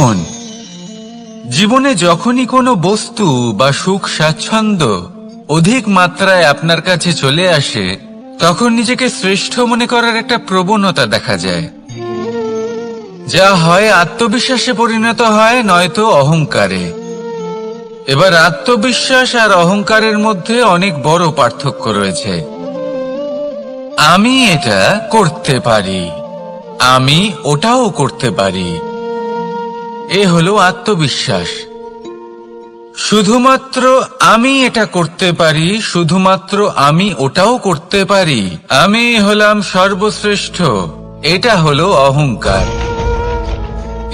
দেখুন, জীবনে যখনই কোনো বস্তু বা সুখ স্বাচ্ছন্দ্য অধিক মাত্রায় আপনার কাছে চলে আসে, তখন নিজেকে শ্রেষ্ঠ মনে করার একটা প্রবণতা দেখা যায়, যা হয় আত্মবিশ্বাসে পরিণত হয়, নয়তো অহংকারে। এবার আত্মবিশ্বাস আর অহংকারের মধ্যে অনেক বড় পার্থক্য রয়েছে। আমি এটা করতে পারি, আমি ওটাও করতে পারি, এ হলো আত্মবিশ্বাস। শুধুমাত্র আমি এটা করতে পারি, শুধুমাত্র আমি ওটাও করতে পারি, আমি হলাম সর্বশ্রেষ্ঠ, এটা হলো অহংকার।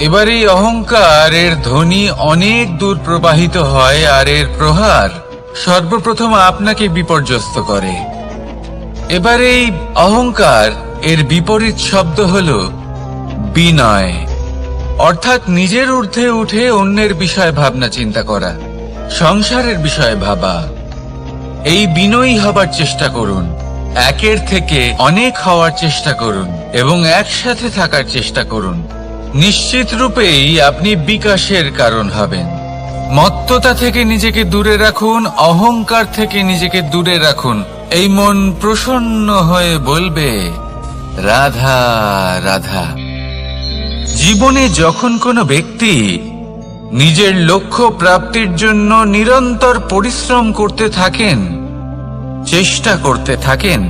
এবার এই অহংকারের ধ্বনি অনেক দূর প্রবাহিত হয়, আর এর প্রহার সর্বপ্রথম আপনাকে বিপর্যস্ত করে। এবার এই অহংকার এর বিপরীত শব্দ হলো বিনয়, অর্থাৎ নিজের ঊর্ধ্বে উঠে অন্যের বিষয়ে ভাবনা চিন্তা করা, সংসারের বিষয়ে ভাবা। এই বিনয়ী হবার চেষ্টা করুন, একের থেকে অনেক হওয়ার চেষ্টা করুন এবং একসাথে থাকার চেষ্টা করুন। নিশ্চিত রূপেই আপনি বিকাশের কারণ হবেন। মত্ততা থেকে নিজেকে দূরে রাখুন, অহংকার থেকে নিজেকে দূরে রাখুন। এই মন প্রসন্ন হয়ে বলবে, রাধা রাধা। জীবনে যখন কোনো ব্যক্তি নিজের লক্ষ্য প্রাপ্তির জন্য নিরন্তর পরিশ্রম করতে থাকেন, চেষ্টা করতে থাকেন,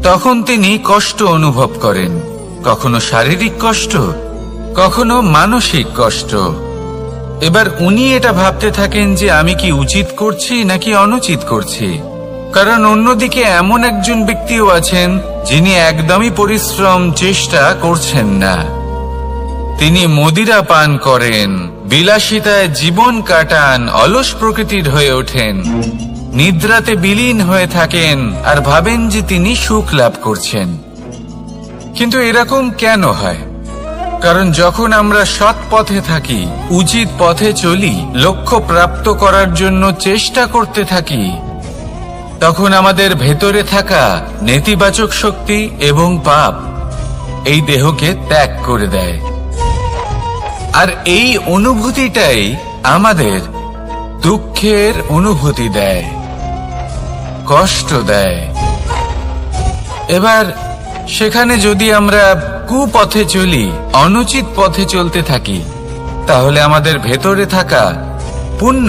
তখন তিনি কষ্ট অনুভব করেন, কখনো শারীরিক কষ্ট, কখনো মানসিক কষ্ট। এবার উনি এটা ভাবতে থাকেন যে আমি কি উচিত করছি নাকি অনুচিত করছি, কারণ অন্যদিকে এমন একজন ব্যক্তিও আছেন যিনি একদমই পরিশ্রম চেষ্টা করছেন না। তিনি মদিরা পান করেন, বিলাসিতায় জীবন কাটান, অলস প্রকৃতির হয়ে ওঠেন, নিদ্রাতে বিলীন হয়ে থাকেন আর ভাবেন যে তিনি সুখ লাভ করছেন। কিন্তু এরকম কেন হয়? কারণ যখন আমরা সৎ পথে থাকি, উচিত পথে চলি, লক্ষ্য প্রাপ্ত করার জন্য চেষ্টা করতে থাকি, তখন আমাদের ভেতরে থাকা নেতিবাচক শক্তি এবং পাপ এই দেহকে ত্যাগ করে দেয়। আর এই অনুভূতিটাই আমাদের দুঃখের অনুভূতি দেয়, কষ্ট দেয়। এবার সেখানে যদি আমরা কুপথে চলি, অনুচিত পথে চলতে থাকি, তাহলে আমাদের ভেতরে থাকা পুণ্য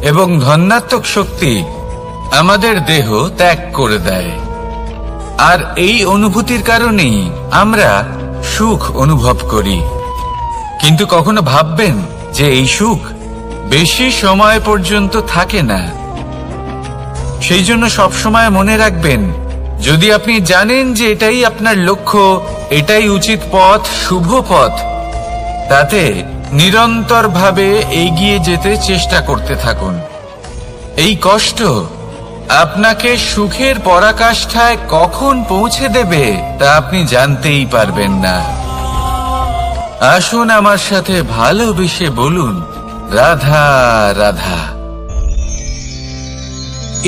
এবং ধনাত্মক শক্তি আমাদের দেহ ত্যাগ করে দেয়। আর এই অনুভূতির কারণেই আমরা সুখ অনুভব করি। কিন্তু কখনো ভাববেন যে এই সুখ বেশি সময় পর্যন্ত থাকে না। সেই জন্য সবসময় মনে রাখবেন, যদি আপনি জানেন যে এটাই আপনার লক্ষ্য, এটাই উচিত পথ, শুভ পথ, তাতে নিরন্তরভাবে এগিয়ে যেতে চেষ্টা করতে থাকুন। এই কষ্ট আপনাকে সুখের পরাকাষ্ঠায় কখন পৌঁছে দেবে তা আপনি জানতেই পারবেন না। আসুন আমার সাথে ভালোবেসে বলুন, রাধা রাধা।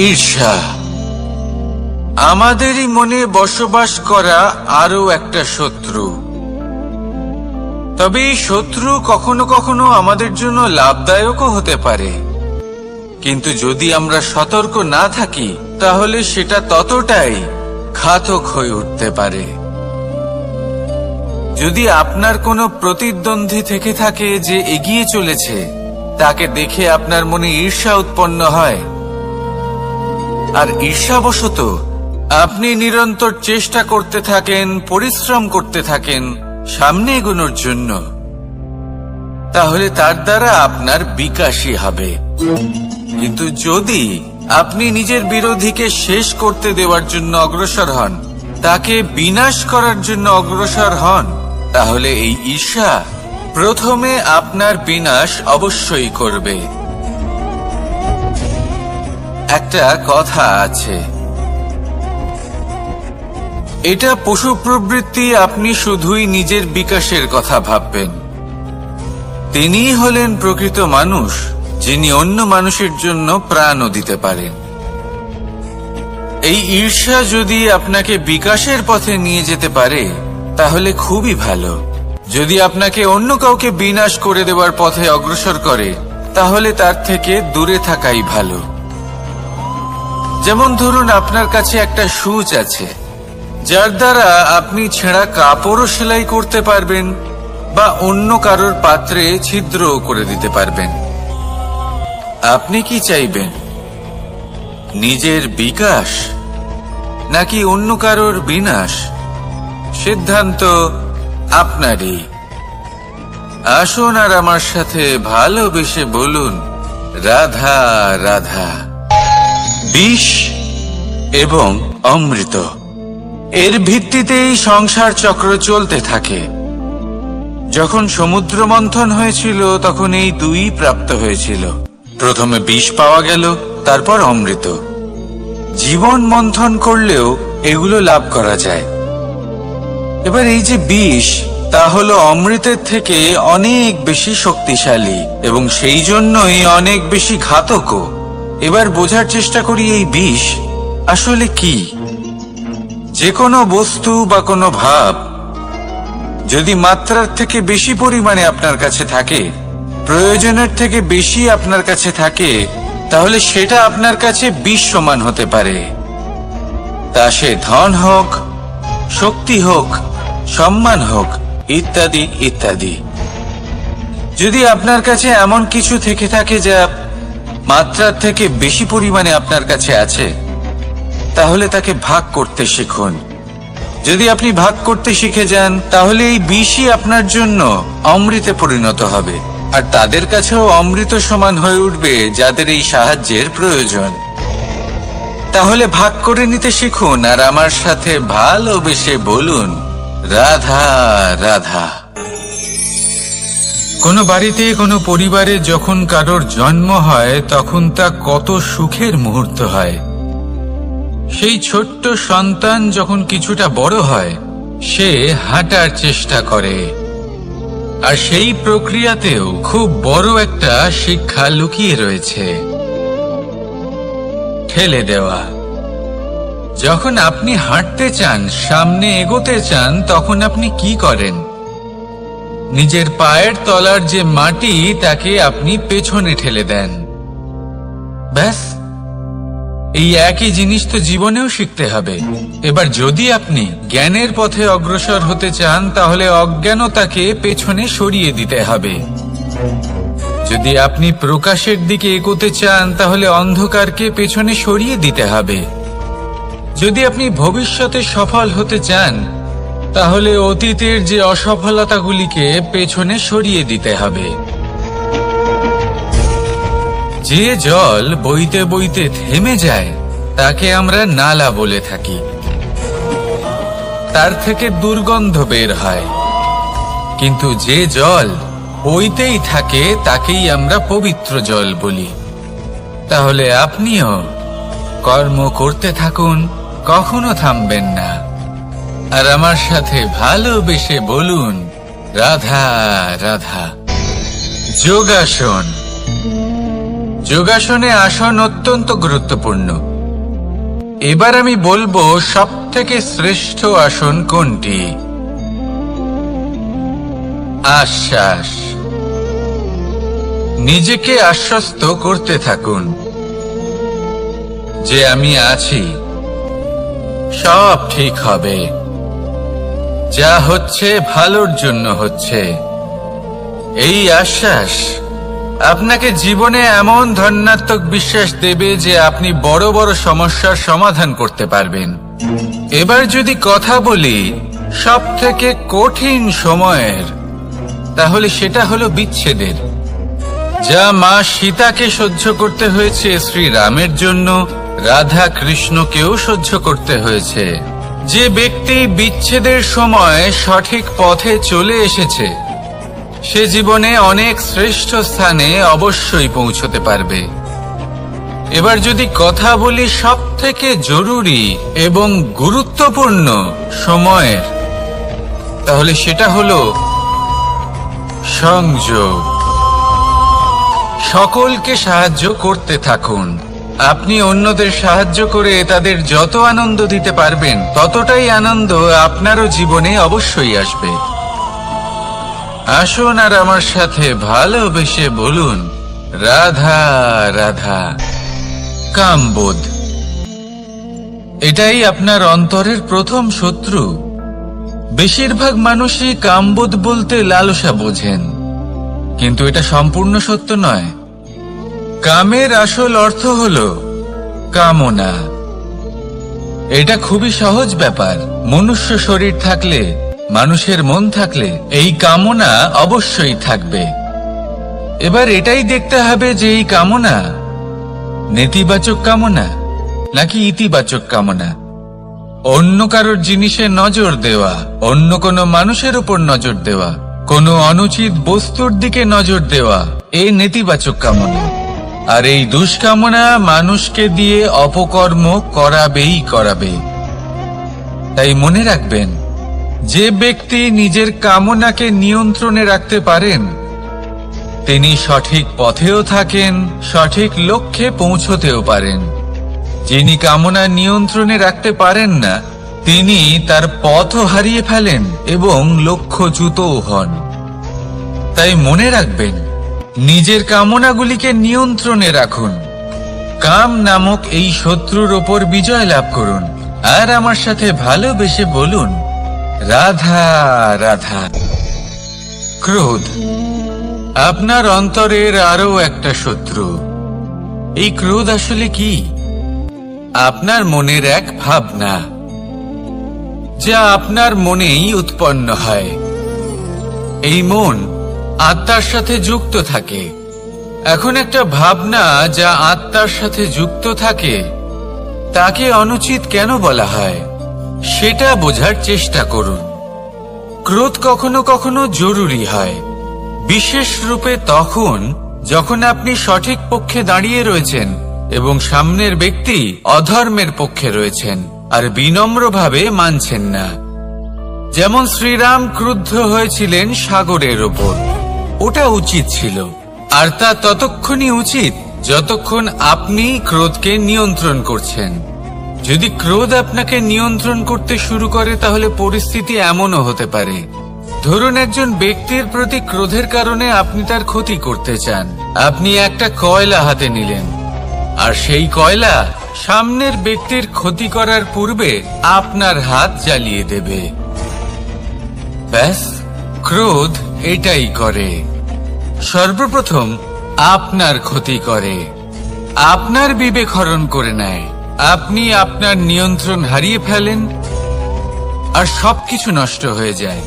ঈর্ষা আমাদেরই মনে বসবাস করা আরো একটা শত্রু। তবে এই শত্রু কখনো কখনো আমাদের জন্য লাভদায়কও হতে পারে, কিন্তু যদি আমরা সতর্ক না থাকি তাহলে সেটা ততটাই ঘাতক হয়ে উঠতে পারে। যদি আপনার কোনো প্রতিদ্বন্দ্বী থেকে থাকে যে এগিয়ে চলেছে, তাকে দেখে আপনার মনে ঈর্ষা উৎপন্ন হয়, আর ঈর্ষাবশত আপনি নিরন্তর চেষ্টা করতে থাকেন, পরিশ্রম করতে থাকেন সামনে এগোনোর জন্য, তাহলে তার দ্বারা আপনার বিকাশই হবে। কিন্তু যদি আপনি নিজের বিরোধীকে শেষ করতে দেওয়ার জন্য অগ্রসর হন, তাকে বিনাশ করার জন্য অগ্রসর হন, তাহলে এই ঈর্ষা প্রথমে আপনার বিনাশ অবশ্যই করবে। একটা কথা আছে, এটা পশু প্রবৃত্তি, আপনি শুধুই নিজের বিকাশের কথা ভাববেন। তিনিই হলেন প্রকৃত মানুষ, যিনি অন্য মানুষের জন্য প্রাণও দিতে পারেন। এই ঈর্ষা যদি আপনাকে বিকাশের পথে নিয়ে যেতে পারে তাহলে খুবই ভালো, যদি আপনাকে অন্য কাউকে বিনাশ করে দেওয়ার পথে অগ্রসর করে, তাহলে তার থেকে দূরে থাকাই ভালো। যেমন ধরুন, আপনার কাছে একটা সূচ আছে, যার দ্বারা আপনি ছেঁড়া কাপড়ও সেলাই করতে পারবেন বা অন্য কারোর পাত্রে ছিদ্রও করে দিতে পারবেন। আপনি কি চাইবেন, নিজের বিকাশ নাকি অন্য কারোর বিনাশ? সিদ্ধান্ত আপনারই। আসুন আর আমার সাথে ভালোবেসে বলুন, রাধা রাধা। বিষ এবং অমৃত, এর ভিত্তিতেই সংসার চক্র চলতে থাকে। যখন সমুদ্র মন্থন হয়েছিল তখন এই দুই প্রাপ্ত হয়েছিল। প্রথমে বিষ পাওয়া গেল, তারপর অমৃত। জীবন মন্থন করলেও এগুলো লাভ করা যায়। এবার এই যে বিষ, তা হলো অমৃতের থেকে অনেক বেশি শক্তিশালী এবং সেই জন্যই অনেক বেশি ঘাতকও। এবার বোঝার চেষ্টা করি এই বিষ আসলে কি। যে কোনো বস্তু বা কোনো ভাব যদি মাত্রার থেকে বেশি পরিমাণে আপনার কাছে থাকে, প্রয়োজনের থেকে বেশি আপনার কাছে থাকে, তাহলে সেটা আপনার কাছে বিষ সমান হতে পারে। তা সে ধন হোক, শক্তি হোক, সম্মান হোক, ইত্যাদি ইত্যাদি। যদি আপনার কাছে এমন কিছু থেকে থাকে যা মাত্রার থেকে বেশি পরিমাণে আপনার কাছে আছে, তাহলে তাকে ভাগ করতে শিখুন। যদি আপনি ভাগ করতে শিখে যান, তাহলে এই বিষই আপনার জন্য অমৃতে পরিণত হবে, আর তাদের কাছেও অমৃত সমান হয়ে উঠবে যাদের এই সাহায্যের প্রয়োজন। তাহলে ভাগ করে নিতে শিখুন আর আমার সাথে ভালোবেসে বলুন, রাধা রাধা। কোনো বাড়িতে, কোনো পরিবারে যখন কারোর জন্ম হয়, তখন তা কত সুখের মুহূর্ত হয়। সেই ছোট্ট সন্তান যখন কিছুটা বড় হয়, সে হাঁটার চেষ্টা করে, আর সেই প্রক্রিয়াতেও খুব বড় একটা শিক্ষা লুকিয়ে রয়েছে, ঠেলে দেওয়া। যখন আপনি হাঁটতে চান, সামনে এগোতে চান, তখন আপনি কি করেন? নিজের পায়ের তলার যে মাটি, তাকে আপনি পেছনে ঠেলে দেন। ব্যাস, এই একই জিনিস তো জীবনেও শিখতে হবে। এবার যদি আপনি জ্ঞানের পথে অগ্রসর হতে চান, তাহলে অজ্ঞানতাকে পেছনে সরিয়ে দিতে হবে। যদি আপনি প্রকাশের দিকে এগোতে চান, তাহলে অন্ধকারকে পেছনে সরিয়ে দিতে হবে। যদি আপনি ভবিষ্যতে সফল হতে চান, তাহলে অতীতের যে অসফলতাগুলিকে পেছনে সরিয়ে দিতে হবে। যে জল বইতে বইতে থেমে যায়, তাকে আমরা নালা বলে থাকি। তার থেকে দুর্গন্ধ বের হয়। কিন্তু যে জল বইতেই থাকে, তাকেই আমরা পবিত্র জল বলি। তাহলে আপনিও কর্ম করতে থাকুন, কখনো থামবেন না, আর আমার সাথে ভালোবেসে বলুন, রাধা রাধা। যোগাসন। যোগাসনে আসন অত্যন্ত গুরুত্বপূর্ণ। এবার আমি বলবো সবথেকে শ্রেষ্ঠ আসন কোনটি। আশ্বাস। নিজেকে আশ্বস্ত করতে থাকুন যে আমি আছি, সব ঠিক হবে, যা হচ্ছে ভালোর জন্য হচ্ছে। এই আশ্বাস আপনাকে জীবনে এমন ধনাত্মক বিশ্বাস দেবে যে আপনি বড় বড় সমস্যার সমাধান করতে পারবেন। এবার যদি কথা বলি সবথেকে কঠিন সময়ের, তাহলে সেটা হলো বিচ্ছেদের। যা মা সীতাকে সহ্য করতে হয়েছে শ্রীরামের জন্য, রাধা কৃষ্ণকেও সহ্য করতে হয়েছে। যে ব্যক্তি বিচ্ছেদের সময় সঠিক পথে চলে এসেছে, সে জীবনে অনেক শ্রেষ্ঠ স্থানে অবশ্যই পৌঁছতে পারবে। এবার যদি কথা বলি সবথেকে জরুরি এবং গুরুত্বপূর্ণ সময়ের, তাহলে সেটা হলো সংযোগ। সকলকে সাহায্য করতে থাকুন। আপনি অন্যদের সাহায্য করে তাদের যত আনন্দ দিতে পারবেন, ততটাই আনন্দ আপনারও জীবনে অবশ্যই আসবে। আসুন আর আমার সাথে ভালোবেসে বলুন রাধা রাধা। কামবোধ, এটাই আপনার অন্তরের প্রথম শত্রু। বেশিরভাগ মানুষই কামবোধ বলতে লালসা বোঝেন, কিন্তু এটা সম্পূর্ণ সত্য নয়। কামের আসল অর্থ হলো কামনা। এটা খুবই সহজ ব্যাপার। মনুষ্য শরীর থাকলে, মানুষের মন থাকলে এই কামনা অবশ্যই থাকবে। এবার এটাই দেখতে হবে যে এই কামনা নেতিবাচক কামনা নাকি ইতিবাচক কামনা। অন্য কারোর জিনিসে নজর দেওয়া, অন্য কোনো মানুষের উপর নজর দেওয়া, কোনো অনুচিত বস্তুর দিকে নজর দেওয়া, এই নেতিবাচক কামনা। আর এই দুষ্কামনা মানুষকে দিয়ে অপকর্ম করাবেই করাবে। তাই মনে রাখবেন, যে ব্যক্তি নিজের কামনাকে নিয়ন্ত্রণে রাখতে পারেন তিনি সঠিক পথেও থাকেন, সঠিক লক্ষ্যে পৌঁছতেও পারেন। যিনি কামনা নিয়ন্ত্রণে রাখতে পারেন না তিনি তার পথও হারিয়ে ফেলেন এবং লক্ষ্যচ্যুতও হন। তাই মনে রাখবেন, নিজের কামনাগুলিকে নিয়ন্ত্রণে রাখুন। কাম নামক এই শত্রুর ওপর বিজয় লাভ করুন আর আমার সাথে ভালোবেসে বলুন রাধা রাধা। ক্রোধ, আপনার অন্তরের আরো একটা শত্রু। এই ক্রোধ আসলে কি? আপনার মনের এক ভাবনা, যা আপনার মনেই উৎপন্ন হয়। এই মন আত্মার সাথে যুক্ত থাকে। এখন একটা ভাবনা যা আত্মার সাথে যুক্ত থাকে তাকে অনুচিত কেন বলা হয় সেটা বোঝার চেষ্টা করুন। ক্রোধ কখনো কখনো জরুরি হয়, বিশেষ রূপে তখন যখন আপনি সঠিক পক্ষে দাঁড়িয়ে রয়েছেন এবং সামনের ব্যক্তি অধর্মের পক্ষে রয়েছেন আর বিনম্রভাবে মানছেন না। যেমন শ্রীরাম ক্রুদ্ধ হয়েছিলেন সাগরের ওপর। ওটা উচিত ছিল, আর তা ততক্ষণই উচিত যতক্ষণ আপনি ক্রোধকে নিয়ন্ত্রণ করছেন। যদি ক্রোধ আপনাকে নিয়ন্ত্রণ করতে শুরু করে তাহলে পরিস্থিতি এমনও হতে পারে, ধরুন একজন ব্যক্তির প্রতি ক্রোধের কারণে আপনি তার ক্ষতি করতে চান। আপনি একটা কয়লা হাতে নিলেন আর সেই কয়লা সামনের ব্যক্তির ক্ষতি করার পূর্বে আপনার হাত জ্বালিয়ে দেবে। ব্যাস, ক্রোধ এটাই করে। সর্বপ্রথম আপনার ক্ষতি করে, আপনার বিবেক হরণ করে নেয়। আপনি আপনার নিয়ন্ত্রণ হারিয়ে ফেলেন আর সবকিছু নষ্ট হয়ে যায়।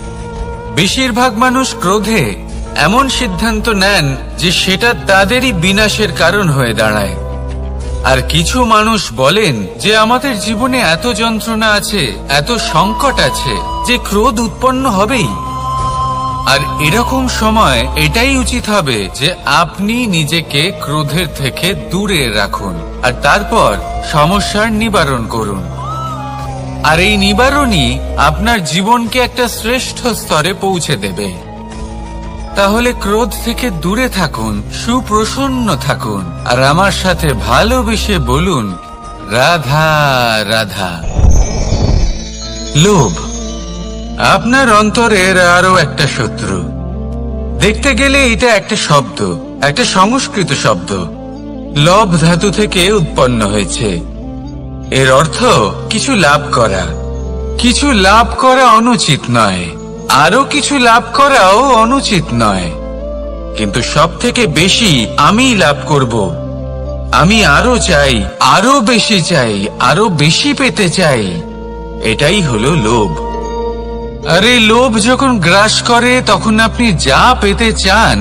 বেশিরভাগ মানুষ ক্রোধে এমন সিদ্ধান্ত নেন যে সেটা তাদেরই বিনাশের কারণ হয়ে দাঁড়ায়। আর কিছু মানুষ বলেন যে আমাদের জীবনে এত যন্ত্রণা আছে, এত সংকট আছে যে ক্রোধ উৎপন্ন হবেই। আর এরকম সময় এটাই উচিত হবে যে আপনি নিজেকে ক্রোধের থেকে দূরে রাখুন আর তারপর সমস্যার নিবারণ করুন। আর এই নিবারণই আপনার জীবনকে একটা শ্রেষ্ঠ স্তরে পৌঁছে দেবে। তাহলে ক্রোধ থেকে দূরে থাকুন, সুপ্রসন্ন থাকুন আর আমার সাথে ভালোবেসে বলুন রাধা রাধা। লোভ, আপনার অন্তরের আরো একটা শত্রু। দেখতে গেলে এটা একটা শব্দ, একটা সংস্কৃত শব্দ। লব ধাতু থেকে উৎপন্ন হয়েছে। এর অর্থ কিছু লাভ করা। কিছু লাভ করা অনুচিত নয়, আরো কিছু লাভ করাও অনুচিত নয়, কিন্তু সব থেকে বেশি আমি লাভ করব। আমি আরো চাই, আরো বেশি চাই, আরো বেশি পেতে চাই। এটাই হলো লোভ। আর এই লোভ যখন গ্রাস করে তখন আপনি যা পেতে চান,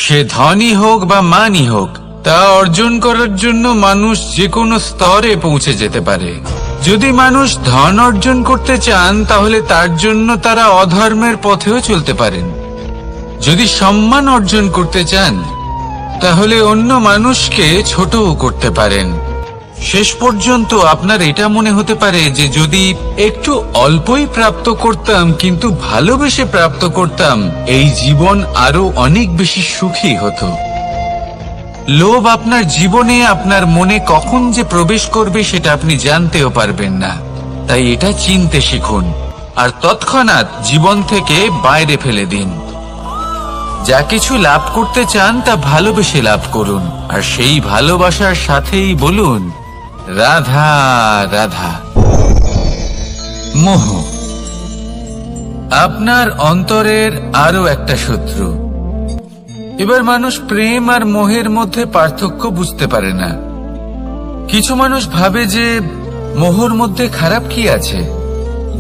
সে ধনী হোক বা মানই হোক, তা অর্জন করার জন্য মানুষ যে কোনো স্তরে পৌঁছে যেতে পারে। যদি মানুষ ধন অর্জন করতে চান তাহলে তার জন্য তারা অধর্মের পথেও চলতে পারেন। যদি সম্মান অর্জন করতে চান তাহলে অন্য মানুষকে ছোটও করতে পারেন। শেষ পর্যন্ত আপনার এটা মনে হতে পারে যে যদি একটু অল্পই প্রাপ্ত করতাম কিন্তু ভালোবেসে প্রাপ্ত করতাম, এই জীবন আরো অনেক বেশি সুখী হতো। লোভ আপনার জীবনে, আপনার মনে কখন যে প্রবেশ করবে সেটা আপনি জানতেও পারবেন না। তাই এটা চিনতে শিখুন আর তৎক্ষণাৎ জীবন থেকে বাইরে ফেলে দিন। যা কিছু লাভ করতে চান তা ভালোবেসে লাভ করুন, আর সেই ভালোবাসার সাথেই বলুন রাধা রাধা। মোহ আপনার অন্তরের আরো একটা শত্রু। এবার মানুষ প্রেম আর মোহের মধ্যে পার্থক্য বুঝতে পারে না। কিছু মানুষ ভাবে যে মোহর মধ্যে খারাপ কি আছে।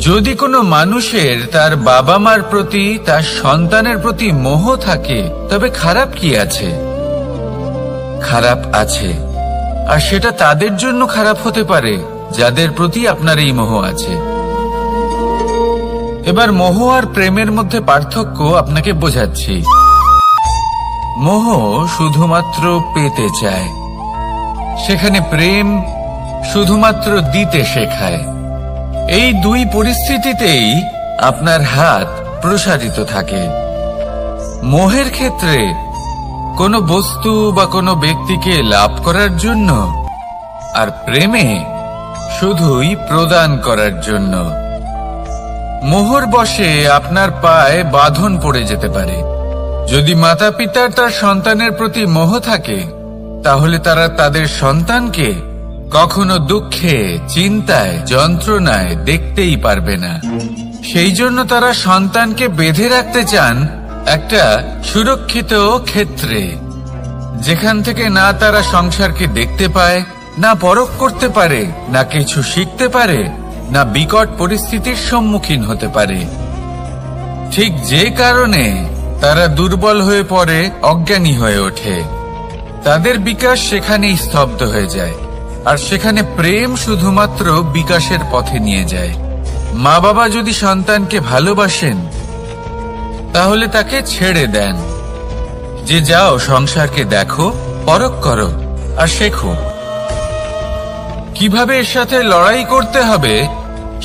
যদি কোনো মানুষের তার বাবা মার প্রতি, তার সন্তানের প্রতি মোহ থাকে, তবে খারাপ কি আছে? খারাপ আছে, আর সেটা তাদের জন্য খারাপ হতে পারে যাদের প্রতি আপনার এই মোহ আছে। এবার মোহ আর প্রেমের মধ্যে পার্থক্য আপনাকে বোঝাচ্ছি। মোহ শুধুমাত্র পেতে চায়, সেখানে প্রেম শুধুমাত্র দিতে শেখায়। এই দুই পরিস্থিতিতেই আপনার হাত প্রসারিত থাকে। মোহের ক্ষেত্রে কোনো বস্তু বা কোনো ব্যক্তিকে লাভ করার জন্য, আর প্রেমে শুধুই প্রদান করার জন্য। মোহর বশে আপনার পায়ে বাঁধন পড়ে যেতে পারে। যদি মাতা পিতার তার সন্তানের প্রতি মোহ থাকে, তাহলে তারা তাদের সন্তানকে কখনো দুঃখে, চিন্তায়, যন্ত্রণায় দেখতেই পারবে না। সেই জন্য তারা সন্তানকে বেঁধে রাখতে চান একটা সুরক্ষিত ক্ষেত্রে, যেখান থেকে না তারা সংসারকে দেখতে পায়, না পরখ করতে পারে, না কিছু শিখতে পারে, না বিকট পরিস্থিতির সম্মুখীন হতে পারে। ঠিক যে কারণে তারা দুর্বল হয়ে পড়ে, অজ্ঞানী হয়ে ওঠে। তাদের বিকাশ সেখানেই স্তব্ধ হয়ে যায়, আর সেখানে প্রেম শুধুমাত্র বিকাশের পথে নিয়ে যায়। মা বাবা যদি সন্তানকে ভালোবাসেন, তাহলে তাকে ছেড়ে দেন যে যাও সংসারকে দেখো, পরখ করো আর শেখো। কিভাবে এর সাথে লড়াই করতে হবে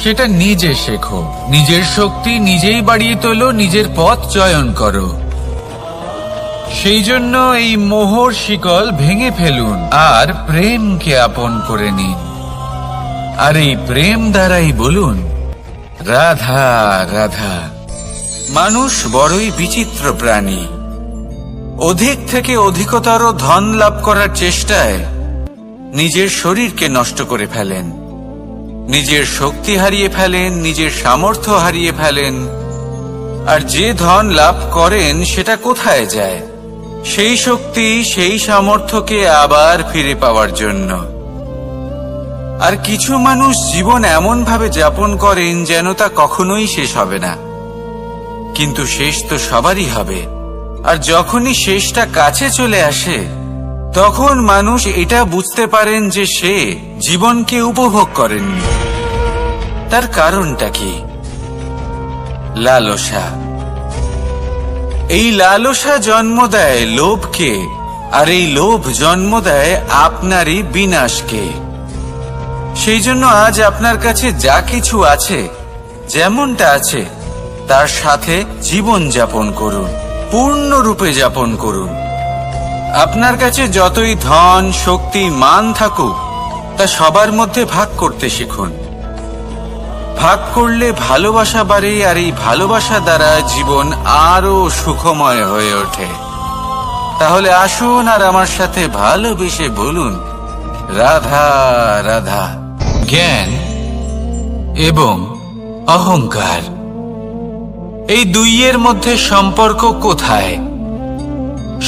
সেটা নিজে শেখো। নিজের শক্তি নিজেই বাড়িয়ে তোলো, নিজের পথ চয়ন করো। সেই জন্য এই মোহর শিকল ভেঙে ফেলুন আর প্রেমকে আপন করে নিন। আর এই প্রেম দ্বারাই বলুন রাধা রাধা। মানুষ বড়ই বিচিত্র প্রাণী। অধিক থেকে অধিকতর ধন লাভ করার চেষ্টায় নিজের শরীরকে নষ্ট করে ফেলেন, নিজের শক্তি হারিয়ে ফেলেন, নিজের সামর্থ্য হারিয়ে ফেলেন। আর যে ধন লাভ করেন সেটা কোথায় যায়? সেই শক্তি, সেই সামর্থ্যকে আবার ফিরে পাওয়ার জন্য। আর কিছু মানুষ জীবন এমন ভাবে যাপন করেন যেন তা কখনোই শেষ হবে না। কিন্তু শেষ তো সবারই হবে। আর যখনই শেষটা কাছে চলে আসে, তখন মানুষ এটা বুঝতে পারেন যে সে জীবনকে উপভোগ করেননি। তার কারণটা কি? লালসা। এই লালসা জন্ম দেয় লোভকে, আর এই লোভ জন্ম দেয় আপনারই বিনাশকে। সেই জন্য আজ আপনার কাছে যা কিছু আছে, যেমনটা আছে, তার সাথে জীবন যাপন করুন, পূর্ণরূপে যাপন করুন। আপনার কাছে যতই ধন, শক্তি, মান থাকুক, তা সবার মধ্যে ভাগ করতে শিখুন। ভাগ করলে ভালোবাসা বাড়ে, আর এই ভালোবাসা দ্বারা জীবন আরো সুখময় হয়ে ওঠে। তাহলে আসুন আর আমার সাথে ভালোবেসে বলুন রাধা রাধা। জ্ঞান এবং অহংকার, এই দুইয়ের মধ্যে সম্পর্ক কোথায়?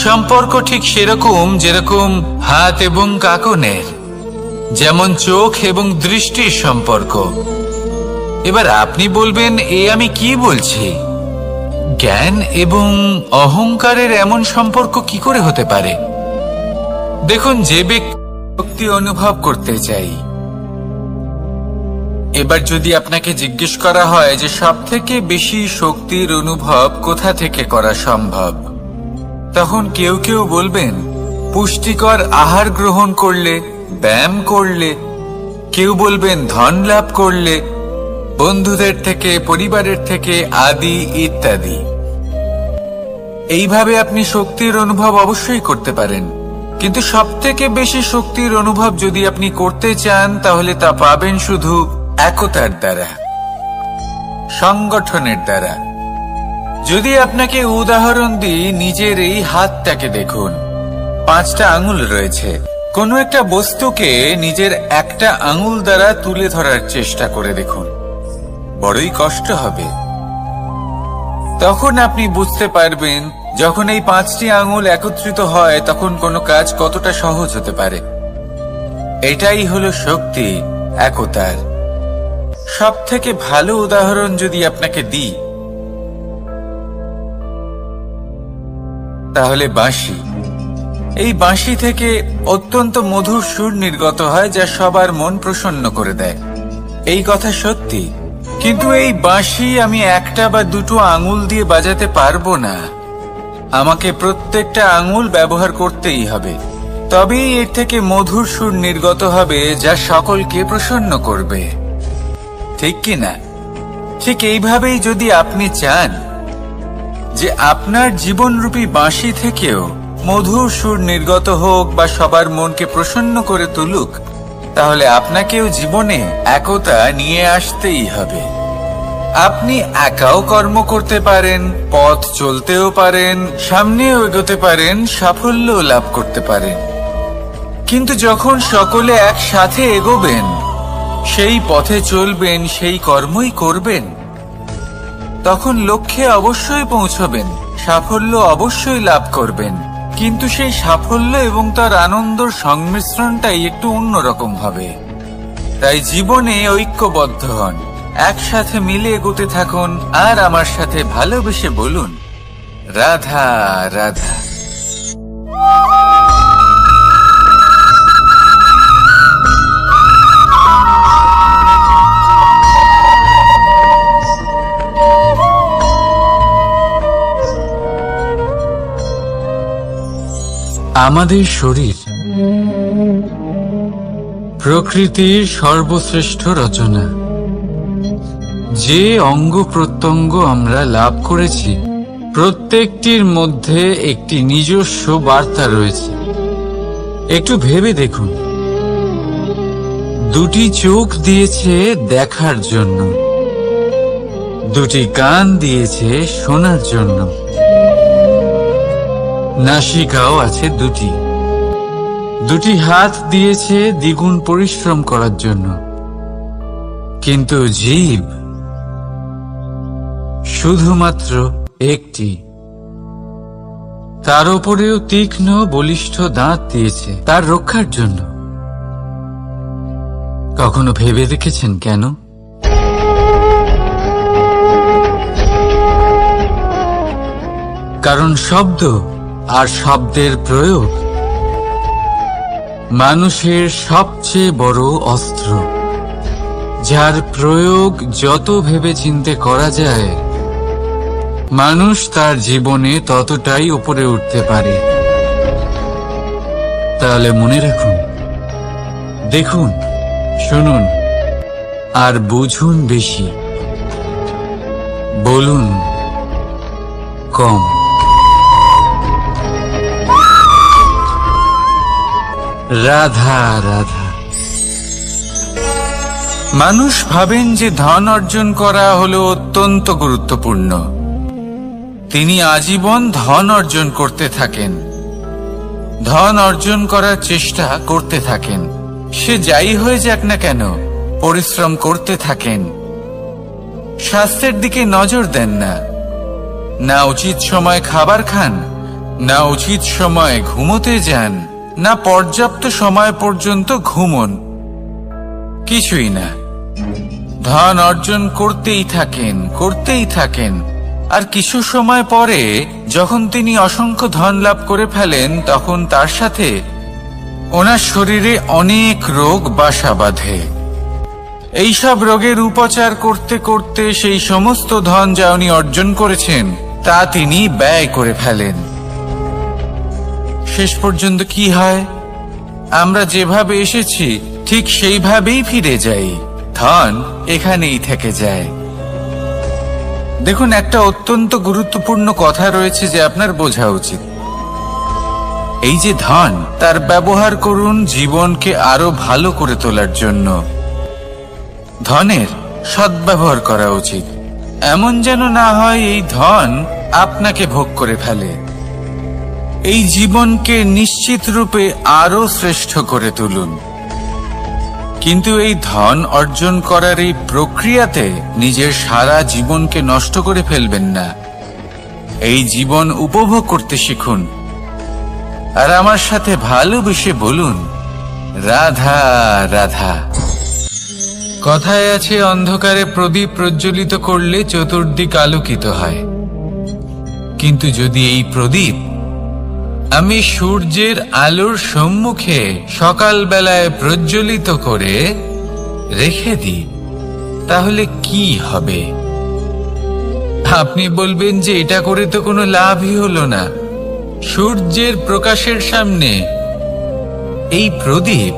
সম্পর্ক ঠিক সেরকম যেরকম হাত এবং কাঁকনের, যেমন চোখ এবং দৃষ্টির সম্পর্ক। এবার আপনি বলবেন, এ আমি কি বলছি? জ্ঞান এবং অহংকারের এমন সম্পর্ক কি করে হতে পারে? দেখুন, যে ব্যক্তি শক্তি অনুভব করতে চাই, এবার যদি আপনাকে জিজ্ঞেস করা হয় যে সবথেকে বেশি শক্তির অনুভব কোথা থেকে করা সম্ভব, তখন কেউ কেউ বলবেন পুষ্টিকর আহার গ্রহণ করলে, ব্যায়াম করলে। কেউ বলবেন ধন লাভ করলে, বন্ধুদের থেকে, পরিবারের থেকে, আদি ইত্যাদি। এইভাবে আপনি শক্তির অনুভব অবশ্যই করতে পারেন, কিন্তু সবথেকে বেশি শক্তির অনুভব যদি আপনি করতে চান, তাহলে তা পাবেন শুধু একতার দ্বারা, সংগঠনের দ্বারা। যদি আপনাকে উদাহরণ দিই, নিজের এই হাতটাকে দেখুন, 5টা আঙুল রয়েছে। কোনো একটা বস্তুকে নিজের একটা আঙুল দ্বারা তুলে ধরার চেষ্টা করে দেখুন, বড়ই কষ্ট হবে। তখন আপনি বুঝতে পারবেন, যখন এই 5টি আঙুল একত্রিত হয় তখন কোনো কাজ কতটা সহজ হতে পারে। এটাই হলো শক্তি একতার। সব থেকে ভালো উদাহরণ যদি আপনাকে দিই, তাহলে বাঁশি। এই বাঁশি থেকে অত্যন্ত মধুর সুর নির্গত হয়, যা সবার মন প্রসন্ন করে দেয়। এই কথা সত্যি, কিন্তু এই বাঁশি আমি একটা বা দুটো আঙুল দিয়ে বাজাতে পারবো না। আমাকে প্রত্যেকটা আঙুল ব্যবহার করতেই হবে, তবেই এর থেকে মধুর সুর নির্গত হবে, যা সকলকে প্রসন্ন করবে। ঠিক কি না? ঠিক এইভাবেই যদি আপনি চান যে আপনার জীবনরূপী বাঁশি থেকেও মধুর সুর নির্গত হোক বা সবার মনকে প্রসন্ন করে তুলুক, তাহলে আপনাকেও জীবনে একতা নিয়ে আসতেই হবে। আপনি একাও কর্ম করতে পারেন, পথ চলতেও পারেন, সামনেও এগোতে পারেন, সাফল্যও লাভ করতে পারেন। কিন্তু যখন সকলে একসাথে এগোবেন, সেই পথে চলবেন, সেই কর্মই করবেন, তখন লক্ষ্যে অবশ্যই পৌঁছবেন, সাফল্য অবশ্যই লাভ করবেন। কিন্তু সেই সাফল্য এবং তার আনন্দর সংমিশ্রণটাই একটু অন্যরকম হবে। তাই জীবনে ঐক্যবদ্ধ হন, একসাথে মিলে এগোতে থাকুন, আর আমার সাথে ভালোবেসে বলুন, রাধা রাধা। আমাদের শরীর প্রকৃতির সর্বশ্রেষ্ঠ রচনা। যে অঙ্গ প্রত্যঙ্গ আমরা লাভ করেছি, প্রত্যেকটির মধ্যে একটি নিজস্ব বার্তা রয়েছে। একটু ভেবে দেখুন, দুটি চোখ দিয়েছে দেখার জন্য, দুটি কান দিয়েছে শোনার জন্য, নাসিকাও আছে দুটি, দুটি হাত দিয়েছে দ্বিগুণ পরিশ্রম করার জন্য। কিন্তু জীব শুধুমাত্র একটি। তার উপরেও তীক্ষ্ণ বলিষ্ঠ দাঁত দিয়েছে তার রক্ষার জন্য। কখনো ভেবে দেখেছেন কেন? কারণ শব্দ আর শব্দের প্রয়োগ মানুষের সবচেয়ে বড় অস্ত্র, যার প্রয়োগ যত ভেবেচিন্তে করা যায়, মানুষ তার জীবনে ততটাই উপরে উঠতে পারে। তাহলে মনে রাখুন, দেখুন, শুনুন আর বুঝুন বেশি, বলুন কম। রাধা রাধা। মানুষ ভাবেন যে ধন অর্জন করা হলো অত্যন্ত গুরুত্বপূর্ণ। তিনি আজীবন ধন অর্জন করতে থাকেন, ধন অর্জন করার চেষ্টা করতে থাকেন। সে যাই হয়ে যাক না কেন, পরিশ্রম করতে থাকেন। স্বাস্থ্যের দিকে নজর দেন না, না উচিত সময় খাবার খান, না উচিত সময় ঘুমোতে যান, না পর্যাপ্ত সময় পর্যন্ত ঘুমন, কিছুই না। ধন অর্জন করতেই থাকেন, করতেই থাকেন। আর কিছু সময় পরে যখন তিনি অসংখ্য ধন লাভ করে ফেলেন, তখন তার সাথে ওনার শরীরে অনেক রোগ বাসা বাঁধে। এইসব রোগের উপচার করতে করতে সেই সমস্ত ধন যা উনি অর্জন করেছেন, তা তিনি ব্যয় করে ফেলেন। শেষ পর্যন্ত কি হয়? আমরা যেভাবে এসেছি ঠিক সেইভাবেই ফিরে যাই, ধন এখানেই থেকে যায়। দেখুন, একটা অত্যন্ত গুরুত্বপূর্ণ কথা রয়েছে যে আপনার বোঝা উচিত। এই যে ধন, তার ব্যবহার করুন জীবনকে আরো ভালো করে তোলার জন্য। ধনের সদ্ব্যবহার করা উচিত, এমন যেন না হয় এই ধন আপনাকে ভোগ করে ফেলে। এই জীবনকে নিশ্চিত রূপে আরো শ্রেষ্ঠ করে তুলুন, কিন্তু এই ধন অর্জন করার এই প্রক্রিয়াতে নিজের সারা জীবনকে নষ্ট করে ফেলবেন না। এই জীবন উপভোগ করতে শিখুন, আর আমার সাথে ভালোবেসে বলুন, রাধা রাধা। কথায় আছে, অন্ধকারে প্রদীপ প্রজ্বলিত করলে চতুর্দিক আলোকিত হয়। কিন্তু যদি এই প্রদীপ আমি সূর্যের আলোর সম্মুখে সকালবেলায় প্রজ্বলিত করে রেখে দিই, তাহলে কি হবে? আপনি বলবেন যে এটা করে তো কোনো লাভই হলো না। সূর্যের প্রকাশের সামনে এই প্রদীপ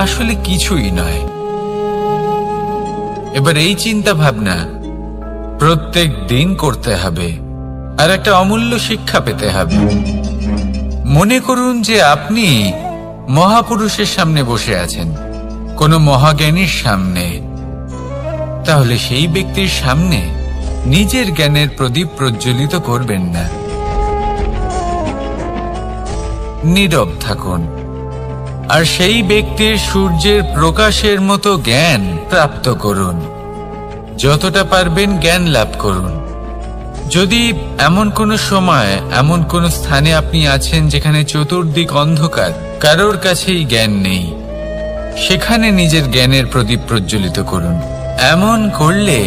আসলে কিছুই নয়। এবার এই চিন্তা ভাবনা প্রত্যেক দিন করতে হবে, আর একটা অমূল্য শিক্ষা পেতে হবে। মনে করুন যে আপনি মহাপুরুষের সামনে বসে আছেন, কোনো মহাজ্ঞানীর সামনে। তাহলে সেই ব্যক্তির সামনে নিজের জ্ঞানের প্রদীপ প্রজ্বলিত করবেন না, নীরব থাকুন, আর সেই ব্যক্তির সূর্যের প্রকাশের মতো জ্ঞান প্রাপ্ত করুন। যতটা পারবেন জ্ঞান লাভ করুন। যদি এমন কোন সময়, এমন কোন স্থানে আপনি আছেন যেখানে চতুর্দিক অন্ধকার, কারোর কাছেই জ্ঞান নেই, সেখানে নিজের জ্ঞানের প্রদীপ প্রজ্বলিত করুন। এমন করলে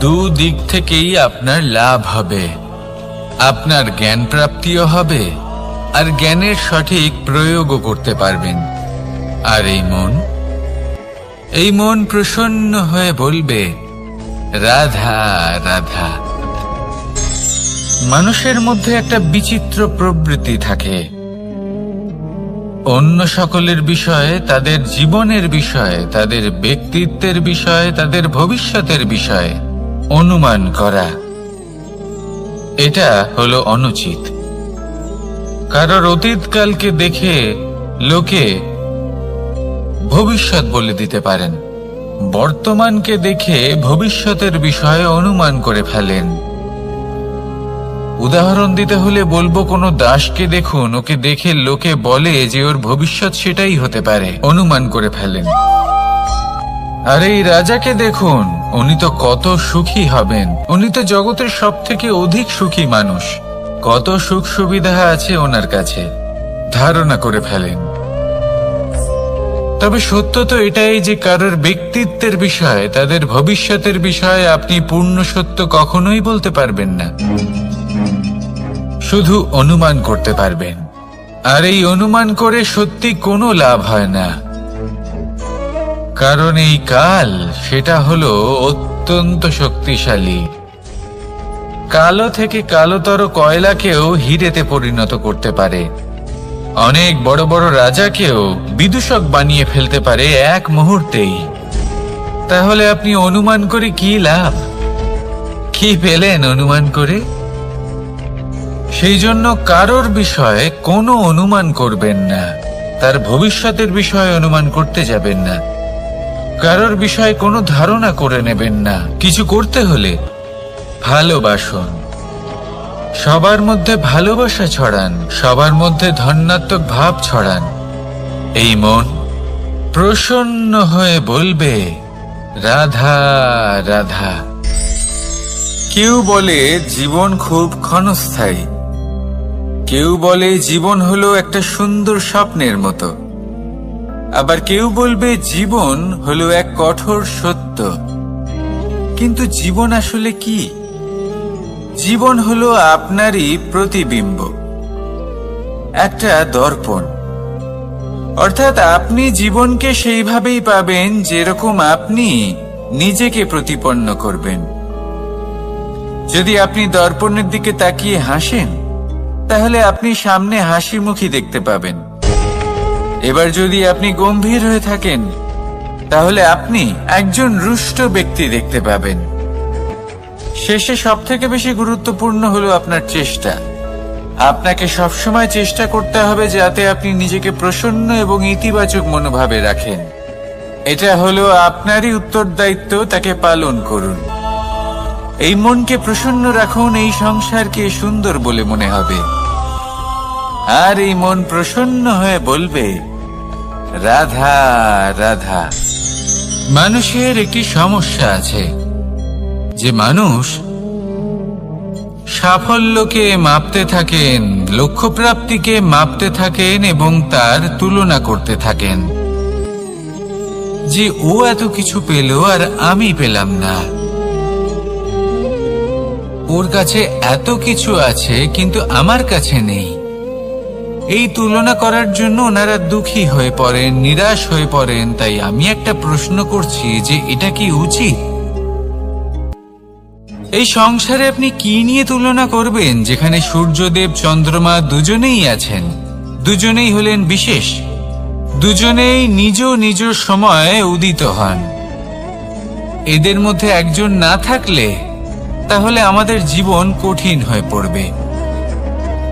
দুদিক থেকেই আপনার লাভ হবে। আপনার জ্ঞান প্রাপ্তিও হবে, আর জ্ঞানের সঠিক প্রয়োগও করতে পারবেন। আর এই মন প্রসন্ন হয়ে বলবে, রাধা রাধা। মানুষের মধ্যে একটা বিচিত্র প্রবৃত্তি থাকে, অন্য সকলের বিষয়ে, তাদের জীবনের বিষয়ে, তাদের ব্যক্তিত্বের বিষয়ে, তাদের ভবিষ্যতের বিষয়ে অনুমান করা। এটা হলো অনুচিত। কারোর অতীতকালকে দেখে লোকে ভবিষ্যৎ বলে দিতে পারেন, বর্তমানকে দেখে ভবিষ্যতের বিষয়ে অনুমান করে ফেলেন। উদাহরণ দিতে হলে বলবো, কোনো দাসকে দেখুন, ওকে দেখে লোকে বলে যে ওর ভবিষ্যৎ সেটাই হতে পারে, অনুমান করে ফেলেন। আর এই রাজাকে দেখুন, উনি তো কত সুখী হবেন, উনি তো জগতের সব থেকে অধিক সুখী মানুষ, কত সুখ সুবিধা আছে ওনার কাছে, ধারণা করে ফেলেন। তবে সত্য তো এটাই যে কারোর ব্যক্তিত্বের বিষয়ে, তাদের ভবিষ্যতের বিষয়ে আপনি পূর্ণ সত্য কখনোই বলতে পারবেন না, শুধু অনুমান করতে পারবেন। আর এই অনুমান করে সত্যি কোনো লাভ হয় না, কারণ এই কাল সেটা হলো অত্যন্ত শক্তিশালী। কালো থেকে কালোতর কয়লাকেও হিরেতে পরিণত করতে পারে, অনেক বড় বড় রাজাকেও বিদূষক বানিয়ে ফেলতে পারে এক মুহূর্তেই। তাহলে আপনি অনুমান করে কি লাভ? কি পেলেন অনুমান করে? সেই জন্য কারোর বিষয়ে কোনো অনুমান করবেন না, তার ভবিষ্যতের বিষয়ে অনুমান করতে যাবেন না, কারোর বিষয়ে কোনো ধারণা করে নেবেন না। কিছু করতে হলে ভালোবাসুন, সবার মধ্যে ভালোবাসা ছড়ান, সবার মধ্যে ধন্যাত্মক ভাব ছড়ান। এই মন প্রসন্ন হয়ে বলবে, রাধা রাধা। কেউ বলে জীবন খুব ক্ষণস্থায়ী, কেউ বলে জীবন হলো একটা সুন্দর স্বপ্নের মতো, আবার কেউ বলবে জীবন হলো এক কঠোর সত্য। কিন্তু জীবন আসলে কি? জীবন হলো আপনারই প্রতিবিম্ব, একটা দর্পণ। অর্থাৎ আপনি জীবনকে সেইভাবেই পাবেন যেরকম আপনি নিজেকে প্রতিপন্ন করবেন। যদি আপনি দর্পণের দিকে তাকিয়ে হাসেন, তাহলে আপনি সামনে হাসি মুখী দেখতে পাবেন। এবার যদি আপনি গম্ভীর হয়ে থাকেন, তাহলে আপনি একজন রুষ্ট ব্যক্তি দেখতে পাবেন। শেষে সবথেকে বেশি গুরুত্বপূর্ণ হলো আপনার চেষ্টা। আপনাকে সবসময় চেষ্টা করতে হবে যাতে আপনি নিজেকে প্রসন্ন এবং ইতিবাচক মনোভাবে রাখেন। এটা হলো আপনারই উত্তরদায়িত্ব, তাকে পালন করুন। এই মনকে প্রসন্ন রাখুন, এই সংসারকে সুন্দর বলে মনে হবে। আর এই মন প্রসন্ন হয়ে বলবে, রাধা রাধা। মানুষের একটি সমস্যা আছে যে মানুষ সাফল্যকে মাপতে থাকেন, লক্ষ্যপ্রাপ্তিকে মাপতে থাকেন এবং তার তুলনা করতে থাকেন যে ও এত কিছু পেল আর আমি পেলাম না। ওর কাছে এত কিছু আছে কিন্তু আমার কাছে নেই। এই তুলনা করার জন্য ওনারা দুঃখী হয়ে পড়েন, নিরাশ হয়ে পড়েন। তাই আমি একটা প্রশ্ন করছি যে এটা কি উচিত? এই সংসারে আপনি কি নিয়ে তুলনা করবেন, যেখানে সূর্যদেব চন্দ্রমা দুজনেই আছেন, দুজনেই হলেন বিশেষ, দুজনেই নিজ নিজ সময়ে উদিত হন। এদের মধ্যে একজন না থাকলে তাহলে আমাদের জীবন কঠিন হয়ে পড়বে।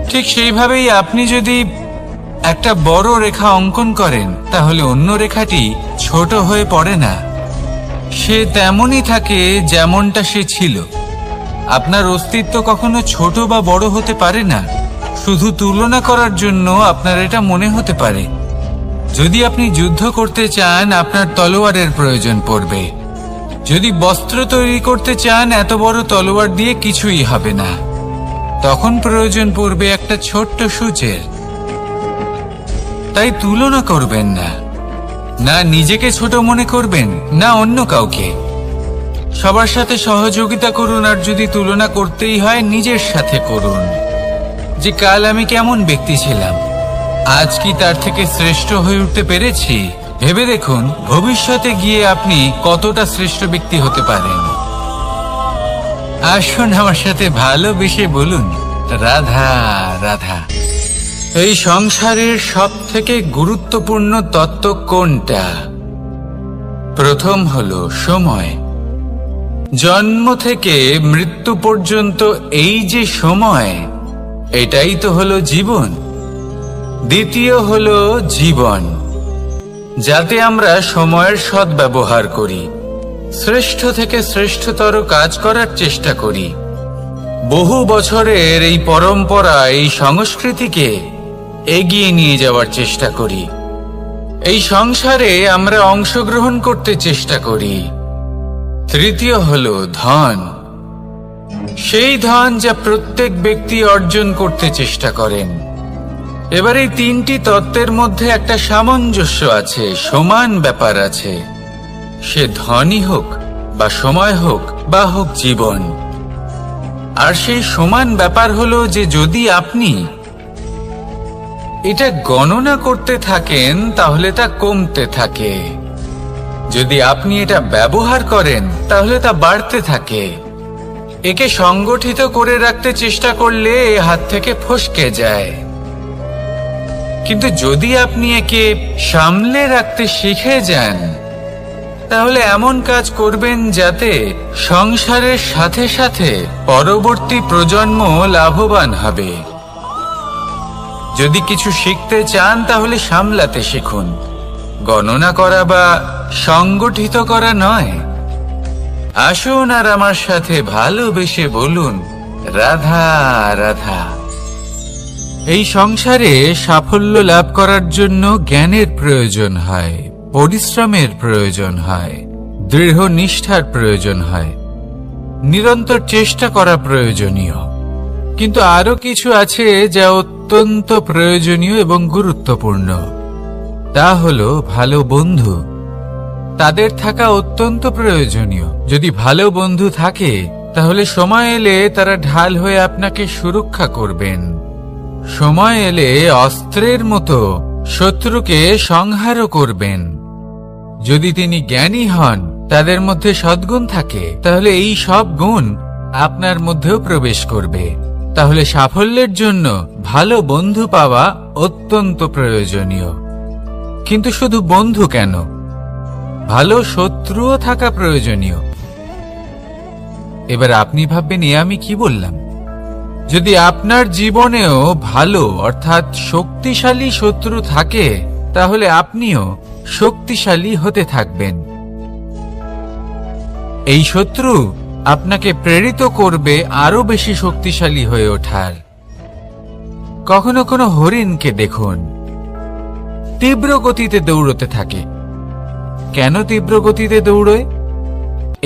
ঠিক সেইভাবেই আপনি যদি একটা বড় রেখা অঙ্কন করেন তাহলে অন্য রেখাটি ছোট হয়ে পড়ে না, সে তেমনই থাকে যেমনটা সে ছিল। আপনার অস্তিত্ব কখনো ছোট বা বড় হতে পারে না। শুধু তুলনা করার জন্য আপনার এটা মনে হতে পারে। যদি আপনি যুদ্ধ করতে চান আপনার তলোয়ারের প্রয়োজন পড়বে। যদি বস্ত্র তৈরি করতে চান এত বড় তলোয়ার দিয়ে কিছুই হবে না, তখন প্রয়োজন পড়বে একটা ছোট্ট সূচের। তাই তুলনা করবেন না, না নিজেকে ছোট মনে করবেন না অন্য কাউকে। সবার সাথে সহযোগিতা করুন, আর যদি তুলনা করতেই হয় নিজের সাথে করুন, যে কাল আমি কেমন ব্যক্তি ছিলাম, আজ কি তার থেকে শ্রেষ্ঠ হয়ে উঠতে পেরেছি। ভেবে দেখুন ভবিষ্যতে গিয়ে আপনি কতটা শ্রেষ্ঠ ব্যক্তি হতে পারেন। আসুন আমার সাথে ভালোবেসে বলুন, রাধা রাধা। এই সংসারের সব থেকে গুরুত্বপূর্ণ তত্ত্ব কোনটা? প্রথম হলো সময়। জন্ম থেকে মৃত্যু পর্যন্ত এই যে সময়, এটাই তো হলো জীবন। দ্বিতীয় হলো জীবন, যাতে আমরা সময়ের সদ্ব্যবহার করি, শ্রেষ্ঠ থেকে শ্রেষ্ঠতর কাজ করার চেষ্টা করি। বহু বছরের এই পরম্পরা, এই সংস্কৃতিকে এগিয়ে নিয়ে যাওয়ার চেষ্টা করি। এই সংসারে আমরা অংশগ্রহণ করতে চেষ্টা করি। তৃতীয় হলো ধন, সেই ধন যা প্রত্যেক ব্যক্তি অর্জন করতে চেষ্টা করেন। এবার এই তিনটি তত্ত্বের মধ্যে একটা সামঞ্জস্য আছে, সমান ব্যাপার আছে। সে ধনই হোক বা সময় হোক বা হোক জীবন। আর সেই সমান ব্যাপার হলো যে যদি আপনি এটা গণনা করতে থাকেন তাহলে তা কমতে থাকে, যদি আপনি এটা ব্যবহার করেন তাহলে তা বাড়তে থাকে। একে সংগঠিত করে রাখতে চেষ্টা করলে এ হাত থেকে ফসকে যায়, কিন্তু যদি আপনি একে সামলে রাখতে শিখে যান তাহলে এমন কাজ করবেন যাতে সংসারের সাথে সাথে পরবর্তী প্রজন্ম লাভবান হবে। যদি কিছু শিখতে চান তাহলে সামলাতে শিখুন, গণনা করা বা সংগঠিত করা নয়। আসুন আর আমার সাথে ভালোবেসে বলুন, রাধা রাধা। এই সংসারে সাফল্য লাভ করার জন্য জ্ঞানের প্রয়োজন হয়, পরিশ্রমের প্রয়োজন হয়, দৃঢ় নিষ্ঠার প্রয়োজন হয়, নিরন্তর চেষ্টা করা প্রয়োজনীয়। কিন্তু আরো কিছু আছে যা অত্যন্ত প্রয়োজনীয় এবং গুরুত্বপূর্ণ। তা হলো ভালো বন্ধু। তাদের থাকা অত্যন্ত প্রয়োজনীয়। যদি ভালো বন্ধু থাকে তাহলে সময় এলে তারা ঢাল হয়ে আপনাকে সুরক্ষা করবেন। সময় এলে অস্ত্রের মতো শত্রুকে সংহারও করবেন। যদি তিনি জ্ঞানী হন, তাদের মধ্যে সদ্গুণ থাকে, তাহলে এই সব গুণ আপনার মধ্যেও প্রবেশ করবে। তাহলে সাফল্যের জন্য ভালো বন্ধু পাওয়া অত্যন্ত প্রয়োজনীয়। কিন্তু শুধু বন্ধু কেন, ভালো শত্রুও থাকা প্রয়োজনীয়। এবার আপনি ভাববেন, এ আমি কি বললাম? যদি আপনার জীবনেও ভালো অর্থাৎ শক্তিশালী শত্রু থাকে তাহলে আপনিও শক্তিশালী হতে থাকবেন। এই শত্রু আপনাকে প্রেরিত করবে আরো বেশি শক্তিশালী হয়ে ওঠার। কখনো কোনো হরিণকে দেখুন, তীব্র গতিতে দৌড়তে থাকে। কেন তীব্র গতিতে দৌড়য়?